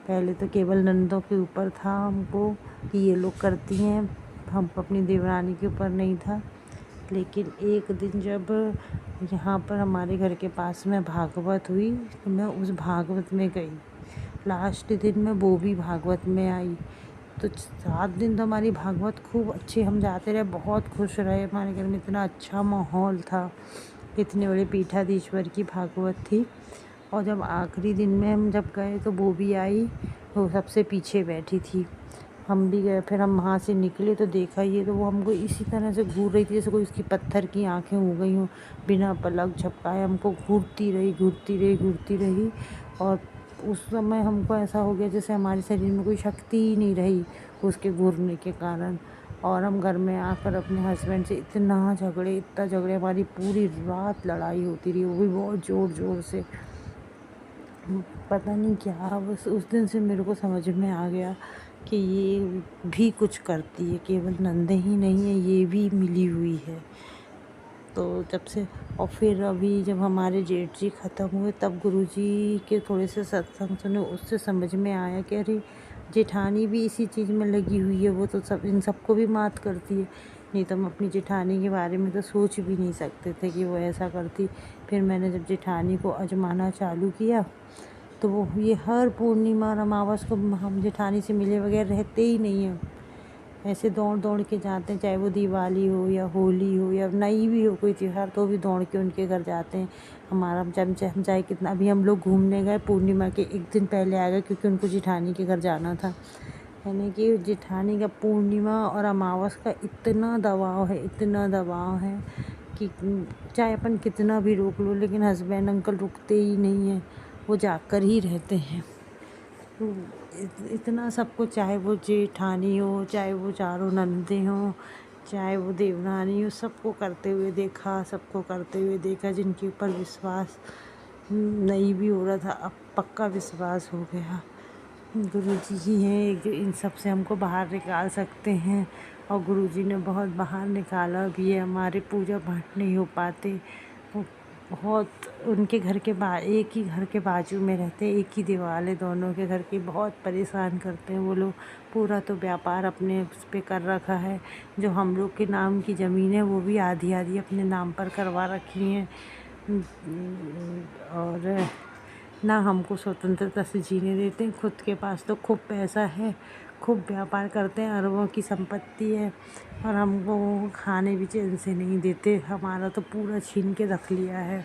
पहले तो केवल नंदों के ऊपर था हमको कि ये लोग करती हैं, हमको अपनी देवरानी के ऊपर नहीं था। लेकिन एक दिन जब यहाँ पर हमारे घर के पास में भागवत हुई तो मैं उस भागवत में गई। लास्ट दिन में वो भी भागवत में आई, तो 7 दिन तो हमारी भागवत खूब अच्छी हम जाते रहे, बहुत खुश रहे। हमारे घर में इतना अच्छा माहौल था, इतने बड़े पीठाधीश्वर की भागवत थी। और जब आखिरी दिन में हम जब गए तो वो भी आई, वो सबसे पीछे बैठी थी। हम भी गए, फिर हम वहाँ से निकले तो देखा ये तो वो हमको इसी तरह से घूर रही थी जैसे कोई उसकी पत्थर की आँखें हो गई हों। बिना पलक झपकाए हमको घूरती रही घूरती रही घूरती रही। और उस समय हमको ऐसा हो गया जैसे हमारे शरीर में कोई शक्ति ही नहीं रही उसके घूरने के कारण। और हम घर में आकर अपने हस्बैंड से इतना झगड़े, हमारी पूरी रात लड़ाई होती रही, वो भी बहुत ज़ोर ज़ोर से। पता नहीं क्या, बस उस दिन से मेरे को समझ में आ गया कि ये भी कुछ करती है, केवल नंदे ही नहीं है, ये भी मिली हुई है। तो जब से, और फिर अभी जब हमारे जेठ जी ख़त्म हुए तब गुरुजी के थोड़े से सत्संग सुने, उससे समझ में आया कि अरे जेठानी भी इसी चीज़ में लगी हुई है, वो तो सब इन सबको भी मात करती है। नहीं तो हम अपनी जेठानी के बारे में तो सोच भी नहीं सकते थे कि वो ऐसा करती। फिर मैंने जब जेठानी को आजमाना चालू किया तो वो ये हर पूर्णिमा और अमावस को हम जेठानी से मिले बगैर रहते ही नहीं हैं। ऐसे दौड़ दौड़ के जाते हैं, चाहे वो दिवाली हो या होली हो या नई भी हो कोई त्यौहार, तो भी दौड़ के उनके घर जाते हैं। हमारा हम चाहे कितना, अभी हम लोग घूमने गए पूर्णिमा के एक दिन पहले आ गए क्योंकि उनको जेठानी के घर जाना था। यानी कि जेठानी का पूर्णिमा और अमावस का इतना दबाव है कि चाहे अपन कितना भी रोक लो, लेकिन हस्बैंड अंकल रुकते ही नहीं हैं, वो जाकर ही रहते हैं। तो इतना सबको, चाहे वो जेठानी हो, चाहे वो चारों नंदे हों, चाहे वो देवरानी हो, सबको करते हुए देखा। जिनके ऊपर विश्वास नहीं भी हो रहा था, अब पक्का विश्वास हो गया। गुरुजी ही हैं एक जो इन सब से हमको बाहर निकाल सकते हैं, और गुरुजी ने बहुत बाहर निकाला भी है। हमारे पूजा पाठ नहीं हो पाते, वो बहुत उनके घर के एक ही घर के बाजू में रहते हैं, एक ही दीवार है दोनों के घर की, बहुत परेशान करते हैं वो लोग। पूरा तो व्यापार अपने उस पे कर रखा है, जो हम लोग के नाम की ज़मीन है वो भी आधी आधी अपने नाम पर करवा रखी हैं। और ना हमको स्वतंत्रता से जीने देते हैं। खुद के पास तो खूब पैसा है, खूब व्यापार करते हैं, अरबों की संपत्ति है, और हमको खाने भी चैन से नहीं देते। हमारा तो पूरा छीन के रख लिया है।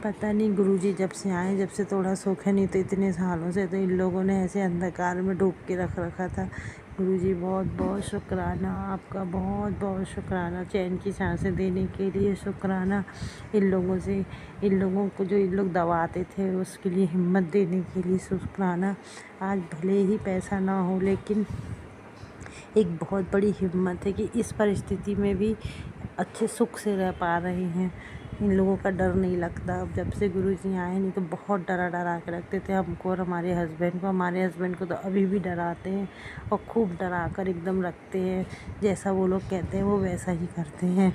पता नहीं गुरुजी जब से आए, जब से थोड़ा सुख है, नहीं तो इतने सालों से तो इन लोगों ने ऐसे अंधकार में डूब के रख रखा था। गुरुजी बहुत बहुत शुक्राना आपका, बहुत बहुत शुक्राना। चैन की सांसें देने के लिए शुक्राना। इन लोगों को जो इन लोग दबाते थे उसके लिए हिम्मत देने के लिए शुक्राना। आज भले ही पैसा ना हो, लेकिन एक बहुत बड़ी हिम्मत है कि इस परिस्थिति में भी अच्छे सुख से रह पा रहे हैं। इन लोगों का डर नहीं लगता। अब जब से गुरुजी आए, नहीं तो बहुत डरा के रखते थे हमको और हमारे हस्बैंड को तो अभी भी डराते हैं, और खूब डरा कर एकदम रखते हैं। जैसा वो लोग कहते हैं वो वैसा ही करते हैं।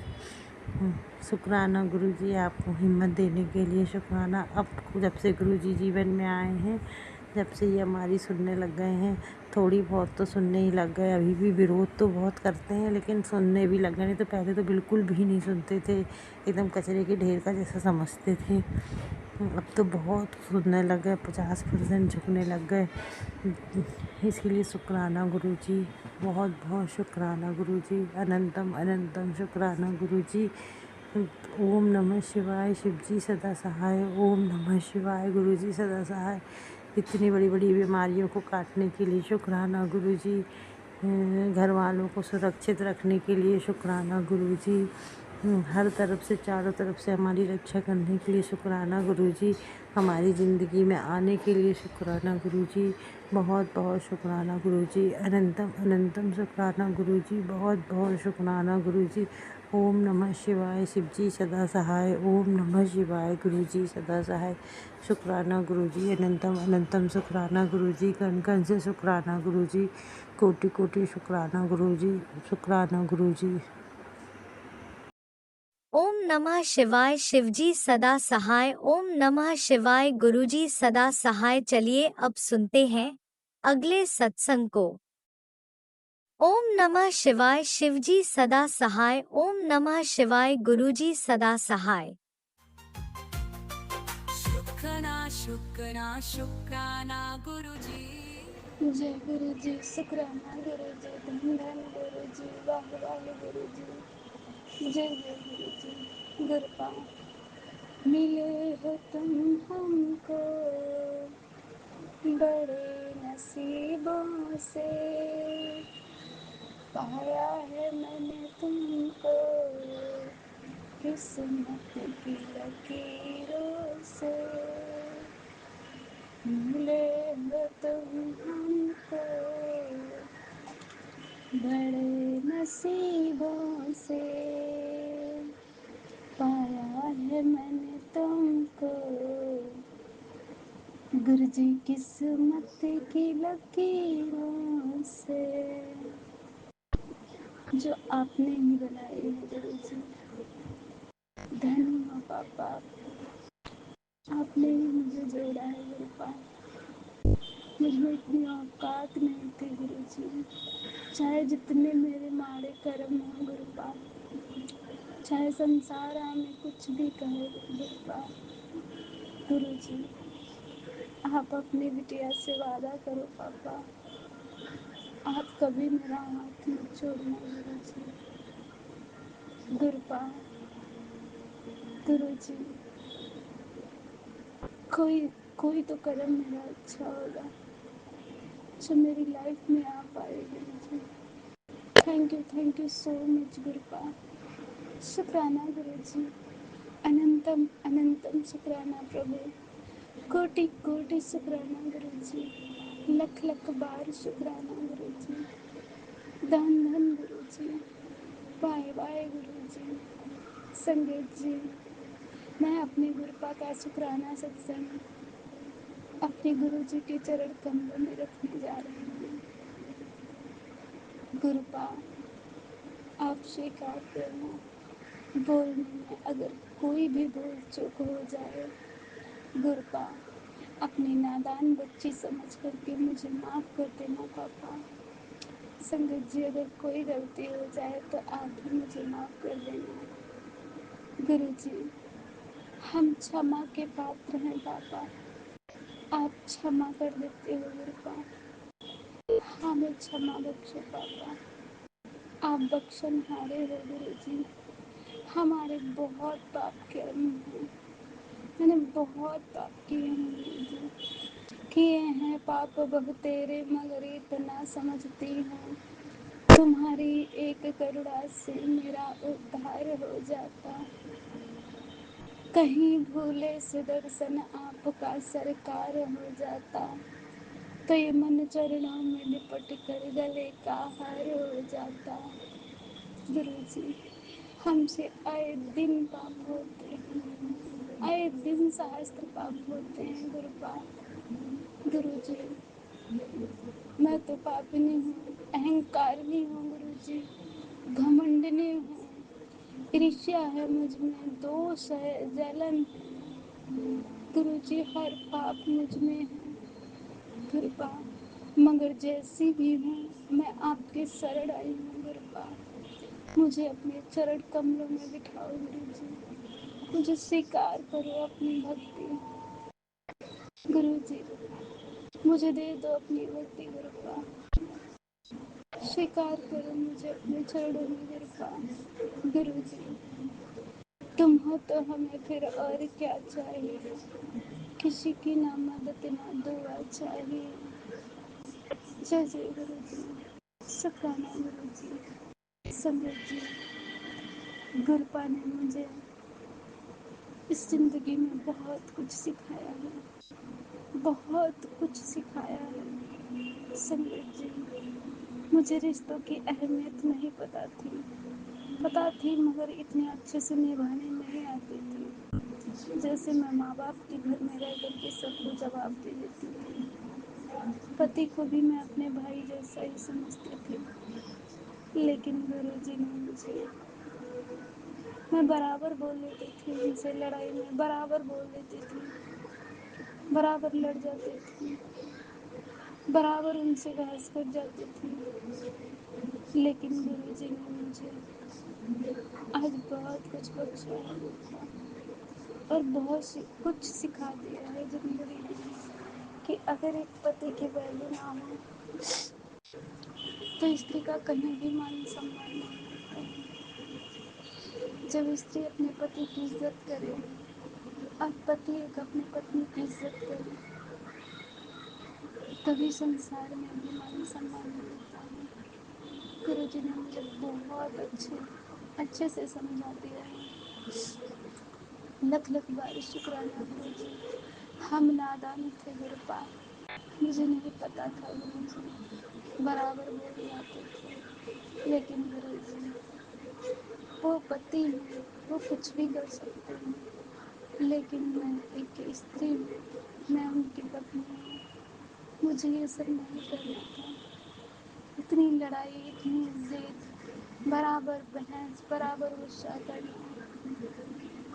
शुक्राना गुरुजी, आपको हिम्मत देने के लिए शुक्राना। अब जब से गुरुजी जीवन में आए हैं, जब से ये हमारी सुनने लग गए हैं। थोड़ी बहुत तो सुनने ही लग गए, अभी भी विरोध तो बहुत करते हैं लेकिन सुनने भी लग गए, नहीं तो पहले तो बिल्कुल भी नहीं सुनते थे, एकदम कचरे के ढेर का जैसा समझते थे। अब तो बहुत सुनने लग गए, 50% झुकने लग गए। इसके लिए शुक्राना गुरुजी, बहुत बहुत शुक्राना गुरुजी, अनंतम अनंतम शुक्राना गुरुजी। ओम नमः शिवाय, शिवजी सदा सहाय। ओम नमः शिवाय, गुरुजी सदा सहाय। इतनी बड़ी बड़ी बीमारियों को काटने के लिए शुक्राना गुरुजी। घर वालों को सुरक्षित रखने के लिए शुक्राना गुरुजी। हर तरफ से, चारों तरफ से हमारी रक्षा करने के लिए शुक्राना गुरुजी। हमारी ज़िंदगी में आने के लिए शुक्राना गुरुजी, बहुत बहुत शुक्राना गुरुजी। अनंतम अनंतम शुक्राना गुरुजी, बहुत बहुत शुक्राना गुरुजी। ओम नमः शिवाय, शिवजी सदा सहाय। ओम नमः शिवाय, गुरुजी सदा सहाय। शुक्राना गुरुजी, अनंतम अनंतम शुक्राना गुरुजी, कण कण से शुक्राना गुरुजी, कोटि कोटि शुक्राना गुरुजी, शुक्राना गुरुजी। ओम नमः शिवाय, शिवजी सदा सहाय। ओम नमः शिवाय, गुरुजी सदा सहाय। चलिए अब सुनते हैं अगले सत्संग को। ओम नमः शिवाय, शिवजी सदा सहाय। ओम नमः शिवाय, गुरुजी सदा सहाय। शुक्राना शुक्राना शुक्राना गुरुजी। जय गुरु जी, शुक्राना गुरु जी, धन धन गुरु जी, वाह वाह गुरु जी। जय जय गुरु जी। गुरपा मिले हो तुम हमको बड़े नसीबों से, पाया है मैंने तुमको किस्मत की लकीरों से। मिले हो तुम हमको बड़े नसीबों से, पाया है मैंने तुमको गुरुजी किस्मत की लकीरों से, जो आपने ही बनाई है गुरुजी। धन्य हो पापा, आपने ही मुझे जोड़ा है गुरुपा। मुझ में इतनी औकात नहीं थी गुरुजी, चाहे जितने मेरे माड़े कर्म हो गुरुपा, चाहे संसार हमें कुछ भी कहे गुरुपा। गुरुजी आप अपनी बिटिया से वादा करो पापा, आप कभी मेरा हाथ मत छोड़ना गुरुजी। गुरुपा गुरुजी, कोई कोई तो कदम मेरा अच्छा होगा जो मेरी लाइफ में आ पाए गुरुजी। Thank you so much गुरुपा। शुक्राना गुरुजी, अनंतम अनंतम शुक्राना प्रभु। कोटि कोटि शुक्राना गुरुजी, लख लख बार शुक्राना गुरुजी। धन धन गुरुजी, बाय बाय गुरुजी। संगीत जी, मैं अपने गुरुपा का शुक्राना सत्संग अपने गुरुजी के चरण कमलों में रखने जा रही हूँ। गुरुपा आप स्वीकार करना, बोलने में अगर कोई भी भूल चूक हो जाए गुरुपा, अपनी नादान बच्ची समझ करके मुझे माफ़ कर देना पापा। संगत जी, अगर कोई गलती हो जाए तो आप ही मुझे माफ़ कर देना गुरुजी। हम क्षमा के पात्र हैं पापा, आप क्षमा कर देते हो गुरुपा। हमें क्षमा बख्शो पापा, आप बख्शनहारे हो गुरुजी। हमारे बहुत पाप कर्म हैं, मैंने बहुत पाप किए हैं गुरुजी। किए हैं पाप बहु तेरे मगर इतना समझती हूँ, तुम्हारी एक करुणा से मेरा उद्धार हो जाता। कहीं भूले से दर्शन आपका सरकार हो जाता, तो ये मन चरणों में लिपट कर गले का हार हो जाता। गुरुजी हमसे आए दिन पाप होते हैं, आए दिन सहस्त्र पाप होते हैं गुरुपा। गुरुजी मैं तो पापिनी हूँ, अहंकारिणी हूँ गुरुजी, घमंडनी हूँ, ईर्ष्या है मुझ में, दोष है, जलन है गुरुजी, हर पाप मुझ में है। कृपा, मगर जैसी भी हूँ मैं आपके शरण आई हूँ कृपा। मुझे अपने चरण कमलों में बिठाओ गुरु जी, मुझे स्वीकार करो अपनी भक्ति गुरु जी, मुझे दे दो अपनी भक्ति कृपा, स्वीकार करो मुझे अपने चरणों में कृपा। गुरु जी, तुम हो तो हमें फिर और क्या चाहिए, किसी की ना मदद ना दुआ चाहिए। जय जय गुरु जी, शुक्राना गुरु जी। संगत जी, गुरपा ने मुझे इस जिंदगी में बहुत कुछ सिखाया है, बहुत कुछ सिखाया है। संगत जी, मुझे रिश्तों की अहमियत नहीं पता थी मगर इतने अच्छे से निभाने नहीं आती थी। जैसे मैं माँ बाप के घर में रह कर के सबको जवाब दे देती थी, पति को भी मैं अपने भाई जैसा ही समझती थी। लेकिन गुरुजी ने मुझे, मैं बराबर बोल लेती थी उनसे, लड़ाई में बराबर बोल लेती थी, बराबर लड़ जाती थी, बराबर उनसे बहस कर जाती थी। लेकिन गुरुजी ने मुझे आज बहुत कुछ बख्शा है और बहुत कुछ सिखा दिया है जिंदगी में, कि अगर एक पति की वैल्यू ना हो तो स्त्री का कहीं भी मान सम्मान नहीं होता है। जब स्त्री अपने पति की इज्जत करे और पति एक अपने पत्नी की इज्जत करे, तभी संसार में भी मान सम्मान मिलता है। गुरु जी ने मुझे बहुत अच्छे से समझा दिया है। लख लख बार शुक्राना गुरु जी। हम नादान थे गुरुपा, मुझे नहीं पता था गुरु जी, बराबर बोल जाते थे। लेकिन गुरु जी, वो पति हैं, वो कुछ भी कर सकते हैं, लेकिन मैं एक स्त्री हूँ, मैं उनकी पत्नी हूँ, मुझे ये सब नहीं करना था। इतनी लड़ाई, इतनी जिद, बराबर बहस, बराबर गुस्सा करना,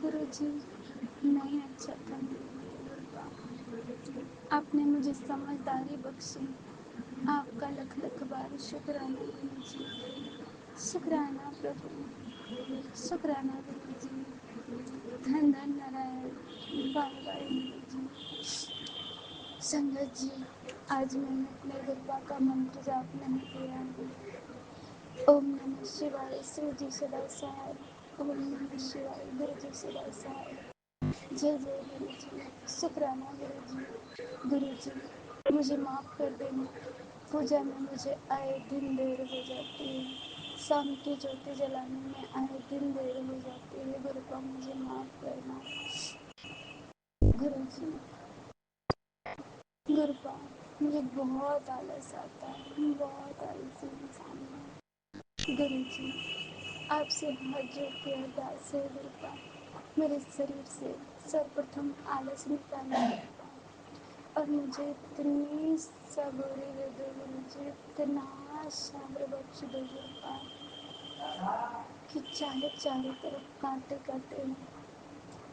गुरु जी नहीं अच्छा था मेरे लिए गुरुपा। आपने मुझे समझदारी बख्शी, आपका लख लख बार शुक्राना गुरु जी, शुक्राना प्रभु, शुक्राना गुरु जी। धन धन नारायण, बाय बाय गुरु जी। संगत जी, आज मैंने अपने गुरुपा का मंत्र जाप नहीं किया है। ओम नमः शिवाय, श्री जी सदा सहाय। ओम नमः शिवाय, गुरु जी सदा सहाय। जय जय गुरु जी, शुक्राना गुरु जी। गुरु जी, मुझे माफ़ कर देना, पूजा में मुझे आए दिन देर हो जाती है, शाम की ज्योति जलाने में आए दिन देर हो जाती है। गुरुपा मुझे माफ़ करना गुरु जी। गुरुपा, मुझे बहुत आलस आता है, बहुत आलसी इंसान हूँ। गुरु जी, आपसे हाथ जोड़ के अरदास है गुरुपा, मेरे शरीर से सर्वप्रथम आलस निकालना गुरुपा, और मुझे इतनी सबूरी दे दो गुरु जी, इतना सब्र बख्श दो गुरुपा, कि चाहे चारों तरफ कांटे कांटे हों,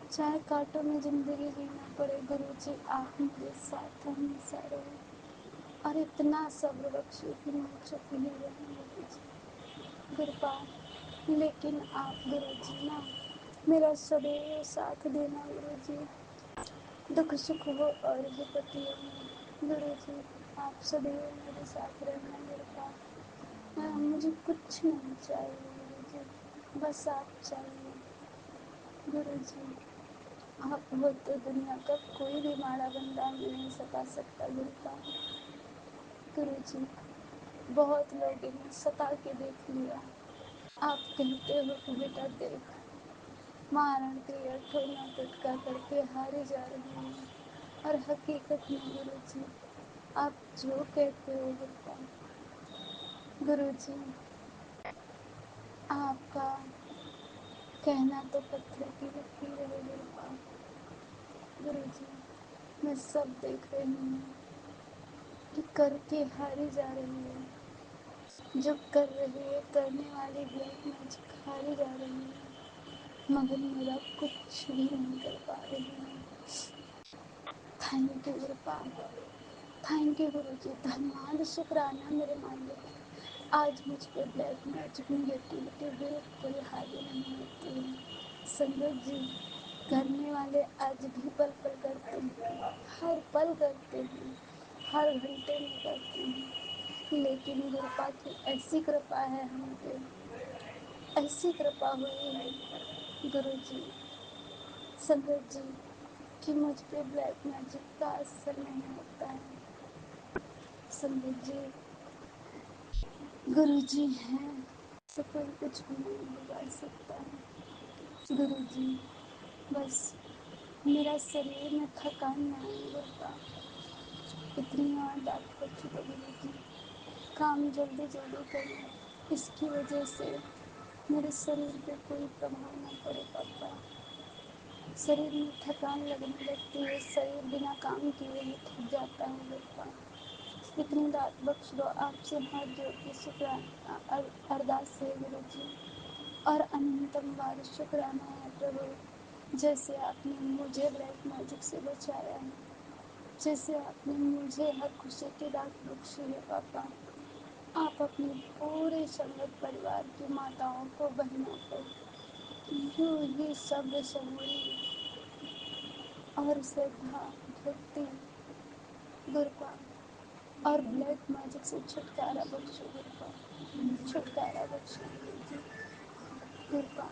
चाहे कांटों में जिंदगी जीना पड़े, गुरु जी आप मेरे साथ हमेशा रहो, और इतना सब्र बख्शो कि मैं चुप ही रहूं गुरु जी कृपा। लेकिन आप गुरु जी ना मेरा सदैव साथ देना गुरु जी, दुख सुख हो और विपत्तियों में गुरु जी आप सदैव मेरे साथ रहना कृपा। मुझे कुछ नहीं चाहिए गुरु जी, बस आप चाहिए गुरु जी। आप हो तो दुनिया का कोई भी माड़ा बंदा हमें नहीं सता सकता गुरुपा। गुरु जी, बहुत लोग इन्हें सता के देख लिया, आप कहते हो कि बेटा देख, मारण क्रिया ठोना टटका करके हारे जा रही है, और हकीकत में गुरु जी आप जो कहते हो गुरुपा, गुरु जी आपका कहना तो पत्थर की लकीर है गुरुपा। गुरु जी, मैं सब देख रही हूँ कि करके हारी जा रही है, जो कर रही है करने वाली भी अपना हारी जा रही है, मगर मेरा कुछ भी नहीं कर पा रही है। थैंक यू गुरुपा, थैंक यू गुरु जी, धन्यवाद, शुक्राना मेरे मालिक। आज मुझ पे ब्लैक मैजिक निगेटिविटी बिल्कुल हावी नहीं होती है। संगत जी, करने वाले आज भी पल पल करते हैं, हर पल करते हैं, हर घंटे में करते हैं, लेकिन गुरुपा की ऐसी कृपा है हम पे, ऐसी कृपा हुई है गुरु जी, संगत जी, कि मुझ पे ब्लैक मैजिक का असर नहीं होता है। संगत जी, गुरु जी हैं तो कोई कुछ भी नहीं बिगाड़ सकता है। गुरु जी, बस मेरा शरीर में थकान ना आए गुरुपा, इतनी आदत हो चुका गुरु जी, काम जल्दी जल्दी करें, इसकी वजह से मेरे शरीर पे कोई प्रभाव ना पड़े पापा। शरीर में थकान लगने लगती है, शरीर बिना काम किए ही थक जाता है गुरुपा। इतनी दात बख्श दो, आपसे हाथ जोड़ के शुक्राना अरदास है गुरु जी, और अनंतम बार शुक्राना है प्रभु, जैसे आपने मुझे ब्लैक मैजिक से बचाया है, जैसे आपने मुझे हर खुशी की दात बख्शी है पापा। आप अपने पूरे संगत परिवार की माताओं को, बहनों को यूं ही सब्र सबूरी और श्रद्धा भक्ति गुरुपा और ब्लैक मैजिक से छुटकारा बख्शो गुरुपा, छुटकारा बख्शो गुरु जी। गुरुपा,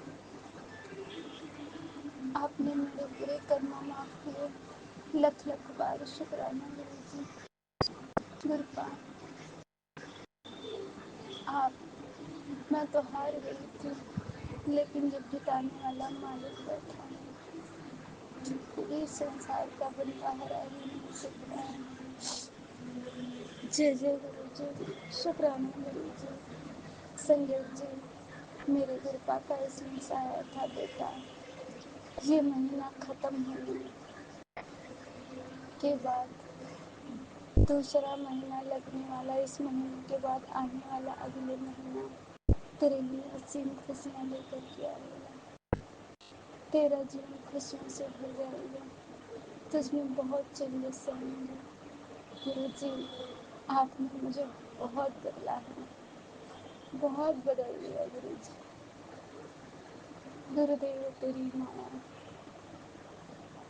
आपने मेरे बुरे कर्म माफ किए, लख लख बार शुक्राना गुरु जी। गुरुपा, आप, मैं तो हार गई थी, लेकिन जब जिताने वाला मालिक बैठा है, पूरे संसार का बंदा हरा ही नहीं सकता है। जय जय गुरु जी, शुक्राना गुरु जी। संगत जी, मेरे गुरुपा का इसमें सा आया था बेटा, ये महीना खत्म होने के बाद दूसरा महीना लगने वाला, इस महीने के बाद आने वाला अगले महीना तेरे लिए असीम खुशियाँ लेकर के आएगा, तेरा जीवन खुशियों से भर जाएगा, तुझमें बहुत चेंजेस आएंगे। गुरु जी, आपने मुझे बहुत बदला है, बहुत बदल दिया गुरु जी। गुरुदेव तेरी माया,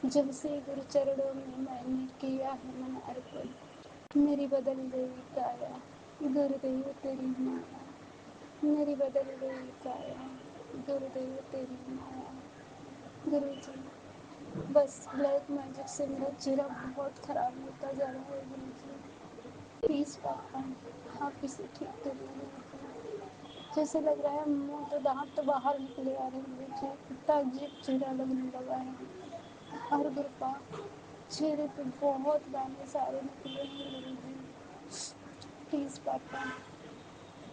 जब से गुरु चरणों में मैंने किया है मन अर्पण, मेरी बदल गई काया। गुरुदेव तेरी माया, मेरी बदल गई काया। गुरुदेव तेरी माया। गुरु जी, बस ब्लैक मैजिक से मेरा चेहरा बहुत खराब होता जा रहा है गुरु जी, प्लीज पापा आप इसे ठीक करिए गुरु जी। जैसे लग रहा है मुंह तो दांत तो बाहर निकले आ रहे हैं गुरु जी, इतना अजीब चेहरा लगने लगा है। और गुरुपा, चेहरे पे बहुत दाने सारे निकले हैं गुरु जी, प्लीज पापा।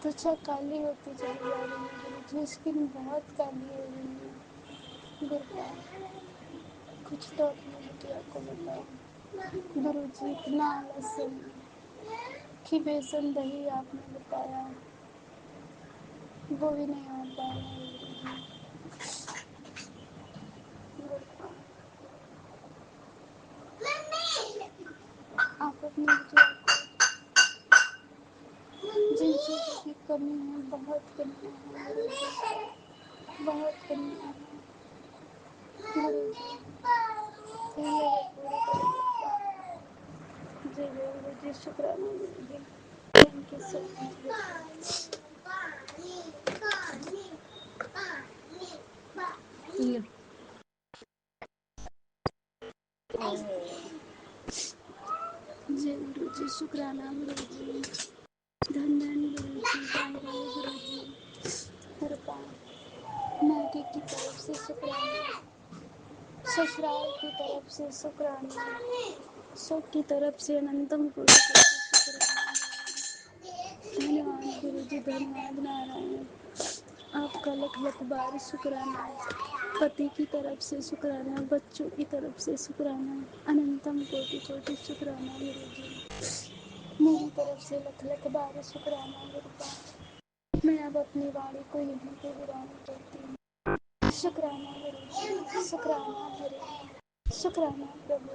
त्वचा काली होती चली जा रही है गुरु जी, स्किन बहुत काली हो गई है। गुरुपा, कुछ तो अपनी बिटिया को बताओ गुरु जी, इतना आलस है कि बेसन दही आपने बताया वो भी नहीं हो पा रहा है गुरु जी। गुरुपा, आप अपनी बिटिया को, जिन चीज़ों की कमी है, बहुत कमियाँ हैं गुरु जी, बहुत कमियाँ हैं गुरु जी, ये पूरी करें। जय जय गुरु जी, शुक्राना गुरु जी, थैंक यू सो मच। जय गुरु जी, शुक्राना गुरु जी, धन धन गुरु जी, बाय बाय गुरु जी। कृपा, मायके की तरफ से शुक्राना, ससुराल की तरफ से शुक्राना, सब की तरफ से अनंतम कोटि कोटि शुक्राना। धन्यवाद गुरु जी, धन्यवाद नारायण, आपका लख लख बार शुक्राना। पति की तरफ से शुक्राना, बच्चों की तरफ से शुक्राना, अनंतम कोटि कोटि शुक्राना गुरु जी। मेरी तरफ से लख लख बार शुक्राना गुरुपा। मैं अब अपनी वाणी को यहीं पे विराम करती हूँ। शुक्राना गुरु जी, शुक्राना हरे, शुक्राना प्रभु।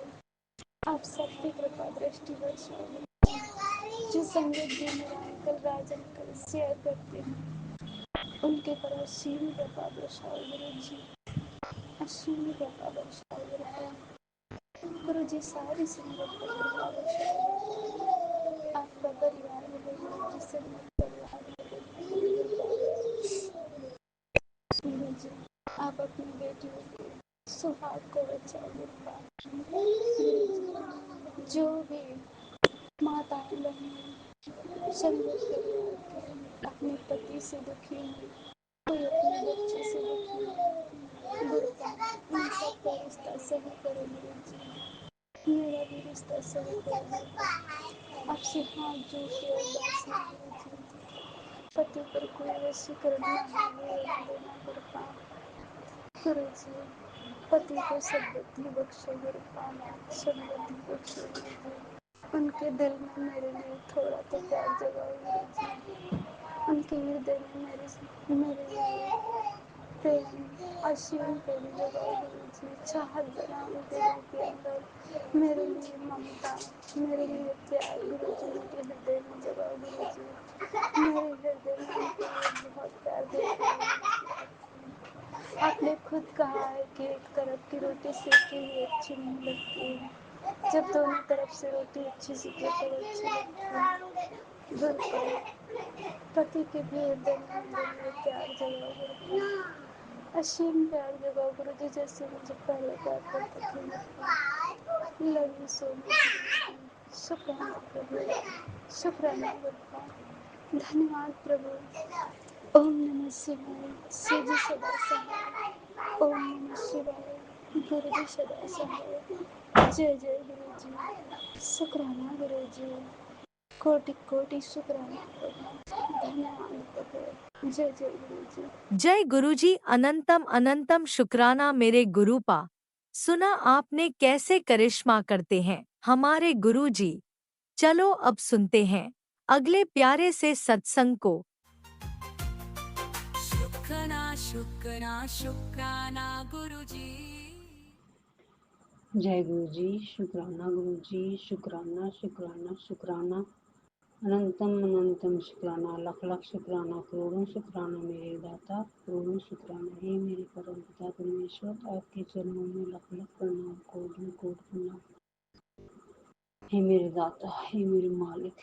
आप सब पे कृपा दृष्टि बरसाओ। जो संगत जी मेरा अंकल राज अंकल शेयर करते हैं उनके पर असीम कृपा बरसाओ गुरु जी, असीम कृपा बरसाओ गुरु जी, सारी संगत पर कृपा बरसाओ। आपका परिवार मिले गुरु जी, संगत परिवार मिले गुरु जी। आप अपनी बेटियों के सुहाग को बचाओ गुरु जी। जो भी माताएं बहनें संगत परिवार के अपने पति से दुखी हैं, कोई अपने बच्चे से दुखी है, गुरु का उन सबका रिश्ता सही करो गुरु जी। मेरा भी रिश्ता सही करो गुरु का। आपसे हाथ जोड़ के अरदास है गुरु जी। पति पर कोई वशीकरण ना हो देना गुरु का। गुरु जी, पति को सद्बुद्धि बख्शो गुरु का, सद्बुद्धि बख्शो गुरु जी। उनके दिल में मेरे लिए थोड़ा तो प्यार जगाओ गुरु जी। उनके हृदय में मेरे लिए प्रेम असीम प्रेम जगाओ गुरु जी। चाहत बना उनके दिल के अंदर मेरे लिए ममता, मेरे लिए प्यार गुरु जी उनके हृदय में जगाओ गुरु जी। मेरे हृदय में उनके लिए बहुत प्यार देगा। आपने खुद कहा है कि एक तरफ की रोटी सेकी हुई अच्छी नहीं लगती है, जब दोनों तरफ से रोटी अच्छी सेके तब अच्छी लगती है। बिल्कुल पति के भी हृदय में मेरे लिए प्यार जगाओ गुरु, असीम प्यार जगाओ गुरु जी, जैसे मुझे पहले प्यार करते थे। Love you so much. शुक्राना प्रभु, शुक्राना गुरु, धन्यवाद प्रभु। ओम नमः शिवाय, सिद्धि सदा सहाय। ओम नमः शिवाय, गुरु जी सदा सहाय। जय जय गुरु जी, शुक्राना गुरु जी, कोटि कोटि शुक्राना प्रभु, धन्यवाद प्रभु। जय जय गुरु जी। जय गुरुजी, अनंतम अनंतम शुक्राना मेरे गुरुपा। सुना आपने कैसे करिश्मा करते हैं हमारे गुरुजी। चलो अब सुनते हैं अगले प्यारे से सत्संग को। शुक्राना शुक्राना शुक्राना गुरुजी। जय गुरु जी, शुक्राना गुरु जी, शुक्राना शुक्राना शुक्राना, अनंतम अनंतम शुक्राना, लख लख शुक्राना, करोड़ों शुक्राना मेरे दाता, करोड़ों शुक्राना। हे मेरे परम पिता परमेश्वर, आपके चरणों में लख लख प्रणाम, कोटि कोटि प्रणाम। हे मेरे दाता, हे मेरे मालिक,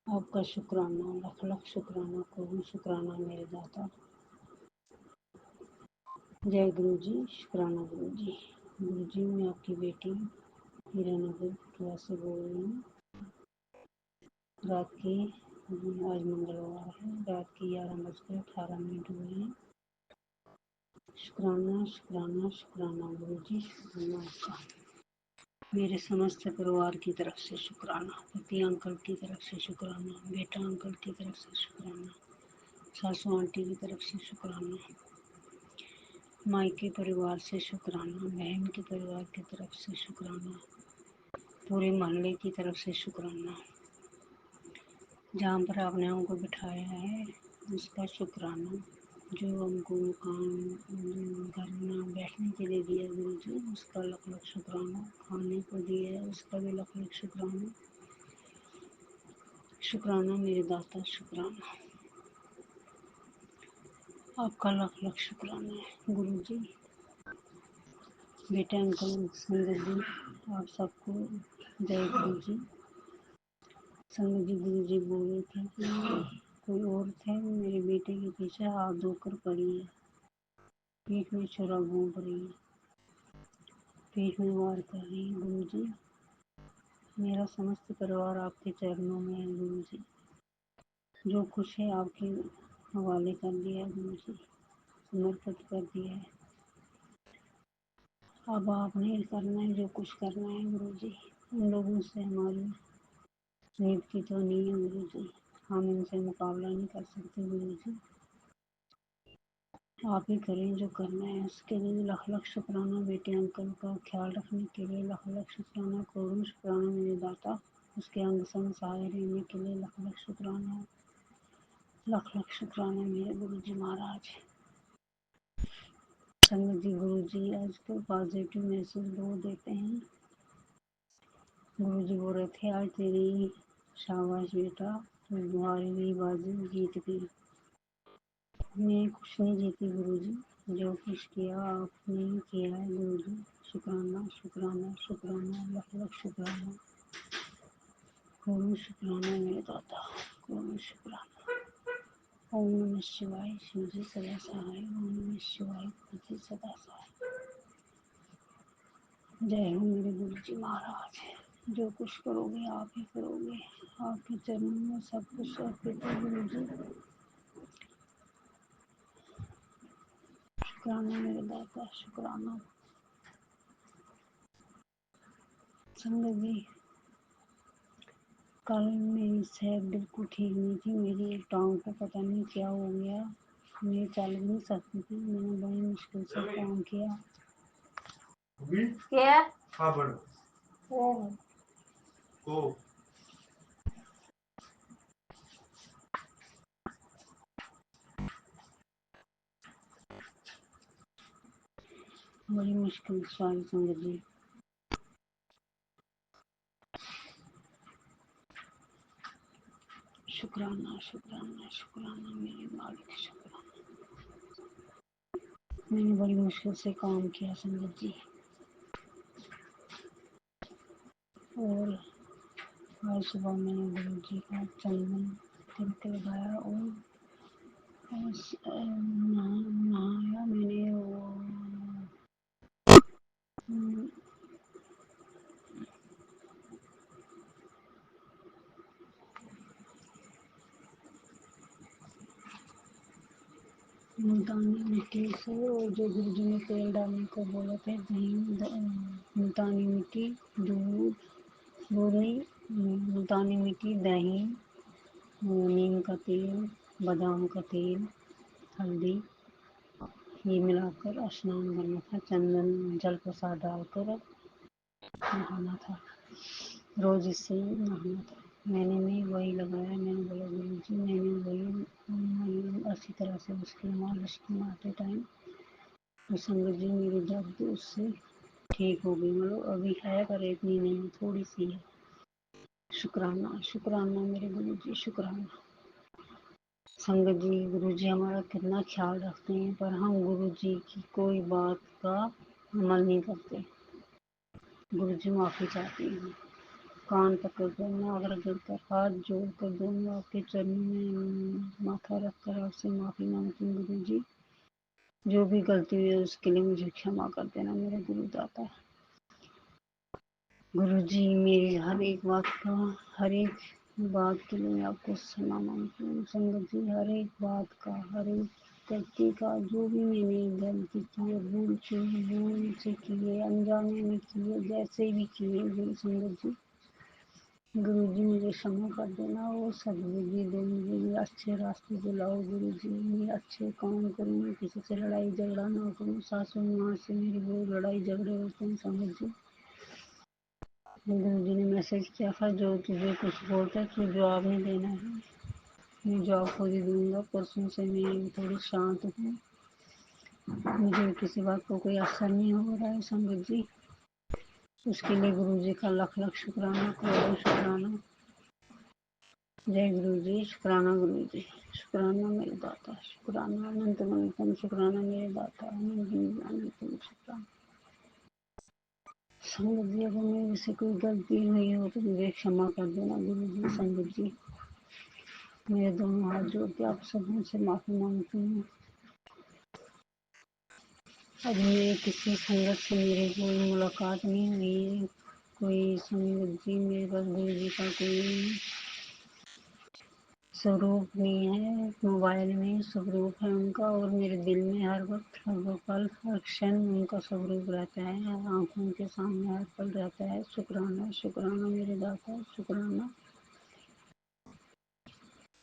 आपका शुक्राना, लख लख शुक्राना, करोड़ों शुक्राना मेरे दाता। जय गुरु जी, शुक्राना गुरु जी। गुरु जी, मैं आपकी बेटी हीरानगर टोला से बोल रही हूँ। रात की आज मंगलवार है, रात की 11:18 हुए हैं। शुक्राना शुक्राना शुक्राना गुरु जी, शुक्राना आपका मेरे समस्त परिवार की तरफ से शुक्राना, पति अंकल की तरफ से शुक्राना, बेटा अंकल की तरफ से शुक्राना, सासू आंटी की तरफ से शुक्राना, मायके परिवार से शुक्राना, बहन के परिवार की तरफ से शुक्राना, पूरे मोहल्ले की तरफ से शुक्राना। जहाँ पर आपने हमको बिठाया है उसका शुक्राना, जो हमको मकान घर में बैठने के लिए दिया गुरु जी उसका लख लख शुक्राना, खाने को दिया है उसका भी लख लख शुक्राना। शुक्राना मेरे दाता, शुक्राना आपका लख लख शुक्राना है गुरु जी। बेटे अंकल संगत जी, आप सबको जय गुरु जी। संगत जी, गुरु जी बोल रहे थे कि कोई औरत है मेरे बेटे के पीछे हाथ धोकर पड़ी है, पीठ में छुरा घूम रही है, पीठ में वार कर रही है। गुरु जी, मेरा समस्त परिवार आपके चरणों में है गुरु जी, जो कुछ है आपके हवाले कर दिया है गुरु जी, समर्पित कर दिया है। अब आपने करना है जो कुछ करना है गुरु जी। उन लोगों से हमारी नियुक्ति तो नहीं है गुरु जी, हम इनसे मुकाबला नहीं कर सकते गुरु जी। आप ही करें जो करना है, उसके लिए लख लख शुक्राना। बेटे अंकल का ख्याल रखने के लिए लख लख शुक्राना, करोड़ों शुक्राना मेरे दाता। उसके अंग संग सहाय रहने के लिए लख लख शुक्राना, लख लख शुक्राना मेरे गुरु जी महाराज। संगत जी, गुरु जी आज तो पॉजिटिव मैसेज बहुत देते हैं, गुरुजी बोल रहे थे आज तेरी शाबाश बेटा, तुम्हारी भी बाजी जीत गई। मैं कुछ नहीं जीती गुरुजी, जो कुछ किया आपने ही किया है गुरुजी। शुक्राना शुक्राना शुक्राना, लख लख शुक्राना, करोड़ों शुक्राना मेरे दाता, करोड़ों शुक्राना। ओम नमः शिवाय, शिव जी सदा सहाय। ओम नमः शिवाय, गुरु जी सदा सहाय। जय हो मेरे गुरु जी महाराज, जो कुछ करोगे आप ही करोगे, आपके चरणों में सब कुछ अर्पित है गुरु जी। शुक्राना मेरे दाता, शुक्राना। संगत जी, कल मेरी सेहत बिल्कुल ठीक नहीं थी, मेरी एक टांग को पता नहीं क्या हो गया, मैं चल भी नहीं सकती थी। मैंने बड़ी मुश्किल से काम किया। क्या ओ, बड़ी मुश्किल से आई संगत जी। शुक्राना शुक्राना शुक्राना मेरे मालिक, शुक्राना। मैंने बड़ी मुश्किल से काम किया संगत जी, और आज सुबह मैंने गुरु जी का चंदन तिलक लगाया और नहाया मैंने। वो मुल्तानी मिट्टी से, और जो गुरु जी ने तेल डालने को बोले थे, दही, मुल्तानी मिट्टी, दूध, बोरी, मुल्तानी मिट्टी, दही, नीम का तेल, बादाम का तेल, हल्दी, ये मिलाकर स्नान करना था। चंदन जल प्रसाद डालकर नहाना था, रोज इससे नहाना था। मैंने भी वही लगाया। मैंने बोला गुरु जी, मैंने वही अच्छी तरह से उसकी मालिश की आते टाइम, तो संगत जी मेरी दर्द उससे ठीक हो गई। मतलब अभी है पर इतनी नहीं, थोड़ी सी है। शुक्राना शुक्राना मेरे गुरु जी, शुक्राना। संगत जी, गुरु जी हमारा कितना ख्याल रखते हैं, पर हम गुरु जी की कोई बात का अमल नहीं करते। गुरु जी माफ़ी चाहती हैं, कान पकड़ कर, नाक रगड़ कर, हाथ जोड़ कर, दोनों आपके चरणों में माथा रख कर आपसे माफ़ी मांगती हूँ गुरु जी। जो भी गलती हुई है उसके लिए मुझे क्षमा कर देना मेरे गुरु दाता। गुरु जी, मेरी हर एक बात के लिए आपको क्षमा मांगती हूँ संगत जी। हर एक बात का, हर एक गलती का, जो भी मैंने गलती की है, भूल से की है, अनजाने में की है, जैसे भी की है गुरु संगत जी, गुरु जी मुझे क्षमा कर देना और सद्बुद्धि दो मुझे, ये अच्छे रास्ते दिलाओ गुरु जी। मैं अच्छे काम करूँ, मैं किसी से लड़ाई झगड़ा ना करूँ। सासू माँ से मेरी बहुत लड़ाई झगड़े होते हैं समझ जी। गुरु जी ने मैसेज किया था, जो तुझे कुछ बोलता है तो जवाब नहीं देना है, मैं जवाब खुद ही दूंगा। परसों से मैं थोड़ी शांत हूँ, मुझे किसी बात को कोई असर नहीं हो रहा है संगत जी। उसके लिए गुरु जी का लख लख शुक्राना, करोड़ों शुक्राना। जय गुरु जी, शुक्राना गुरु जी, शुक्राना मेरे दाता, शुक्राना अनंत अनंतम, शुक्राना मेरे दाता, अनंत अनंतम शुक्राना। संगत जी, अगर मेरे से कोई गलती हुई हो तो मुझे क्षमा कर देना गुरु जी। संगत जी, मेरे दोनों हाथ जोड़ के आप सबों से माफी मांगती हूँ। अभी मेरे किसी संगत से मेरी कोई मुलाकात नहीं हुई है, कोई संगत जी मेरे पास गुरु जी का कोई स्वरूप नहीं है। मोबाइल में स्वरूप है उनका, और मेरे दिल में हर वक्त, हर पल, हर क्षण उनका स्वरूप रहता है, आंखों के सामने हर पल रहता है। शुक्राना शुक्राना मेरे दाता, शुक्राना।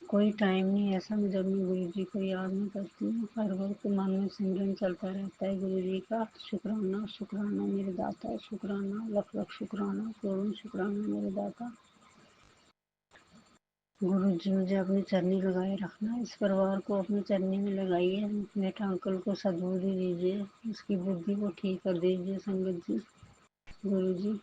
कोई टाइम नहीं ऐसा जब मैं गुरु जी को याद नहीं करती हूँ, हर वक्त मन में सिमरन चलता रहता है गुरु जी का। शुक्राना शुक्राना मेरे दाता, शुक्राना लख लख शुक्राना, करोड़ों शुक्राना मेरे दाता। गुरु जी, मुझे अपनी चरनी लगाए रखना, इस परिवार को अपनी चरनी में लगाइए। बेटा अंकल को सद्बुद्धि दीजिए, उसकी बुद्धि को ठीक कर दीजिए संगत जी। गुरु जी,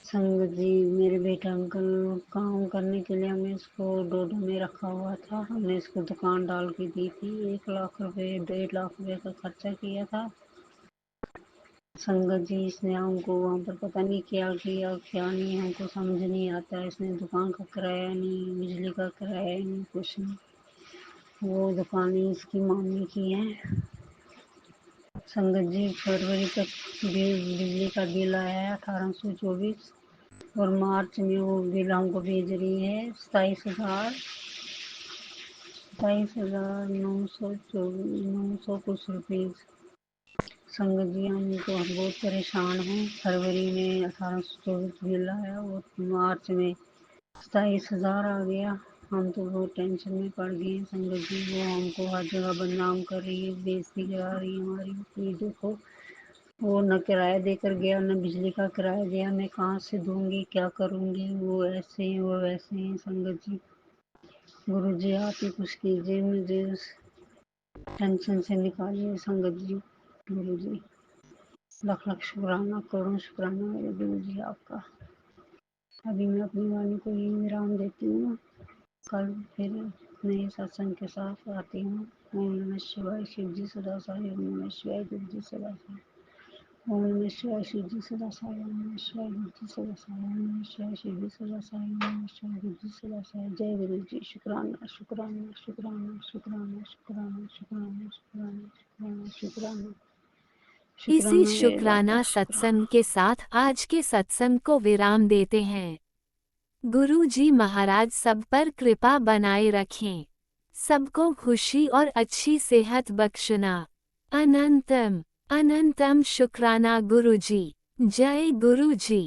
संगत जी, मेरे बेटा अंकल काम करने के लिए हमने इसको डोडो में रखा हुआ था। हमने इसको दुकान डाल के दी थी। 1 लाख रुपए 1.5 लाख रुपए का खर्चा किया था। संगत जी, इसने हमको वहाँ पर पता नहीं क्या किया क्या नहीं, हमको समझ नहीं आता। इसने दुकान का किराया नहीं, बिजली का किराया नहीं, कुछ नहीं। वो दुकानें इसकी मामी की हैं। संगत जी, फरवरी तक बिजली का बिल आया है 1824, और मार्च में वो बिल हमको भेज रही है 27,900 कुछ रुपये। संगत जी, हम तो बहुत परेशान हैं। फरवरी में 1824 बिल आया और मार्च में 27,000 आ गया। हम तो बहुत टेंशन में पड़ गए हैं। संगत जी, वो हमको हर जगह बदनाम कर रही है, बेइज्जती करा रही है हमारी। ये देखो, वो न किराया देकर गया, न बिजली का किराया दिया। मैं कहाँ से दूंगी, क्या करूंगी? वो ऐसे हैं, वो वैसे हैं। संगत जी, गुरु जी, आप ही कुछ कीजिए, मुझे उस टेंशन से निकालिए। संगत जी, गुरु जी, लख लख शुक्राना, करोड़ शुक्राना मेरे गुरु जी आपका। अभी मैं अपनी वाणी को यही विराम देती हूँ। कल फिर नए सत्संग के साथ आती हूँ। ओम नमः शिवाय, शिव जी सदा साई। ओम नमः शिवाय, गुरु जी सदा साई। ओम नमः शिवाय, शिव जी सदा साई। ओम नमः शिवाय, गुरु जी सदा साई। ओम नमः शिवाय, शिव जी सदा साई। ओम नमः शिवाय, गुरु जी सदा साई। जय गुरु जी। शुक्राना शुक्राना शुक्राना शुक्राना शुक्राना शुक्राना शुक्राना शुक्राना शुक्राना इसी शुक्राना मेरे दाता, शुक्राना शुक्राना। सत्संग के साथ आज के सत्संग को विराम देते हैं। गुरु जी महाराज सब पर कृपा बनाए रखें, सबको खुशी और अच्छी सेहत बख्शना। अनंतम अनंतम शुक्राना गुरु जी। जय गुरु जी।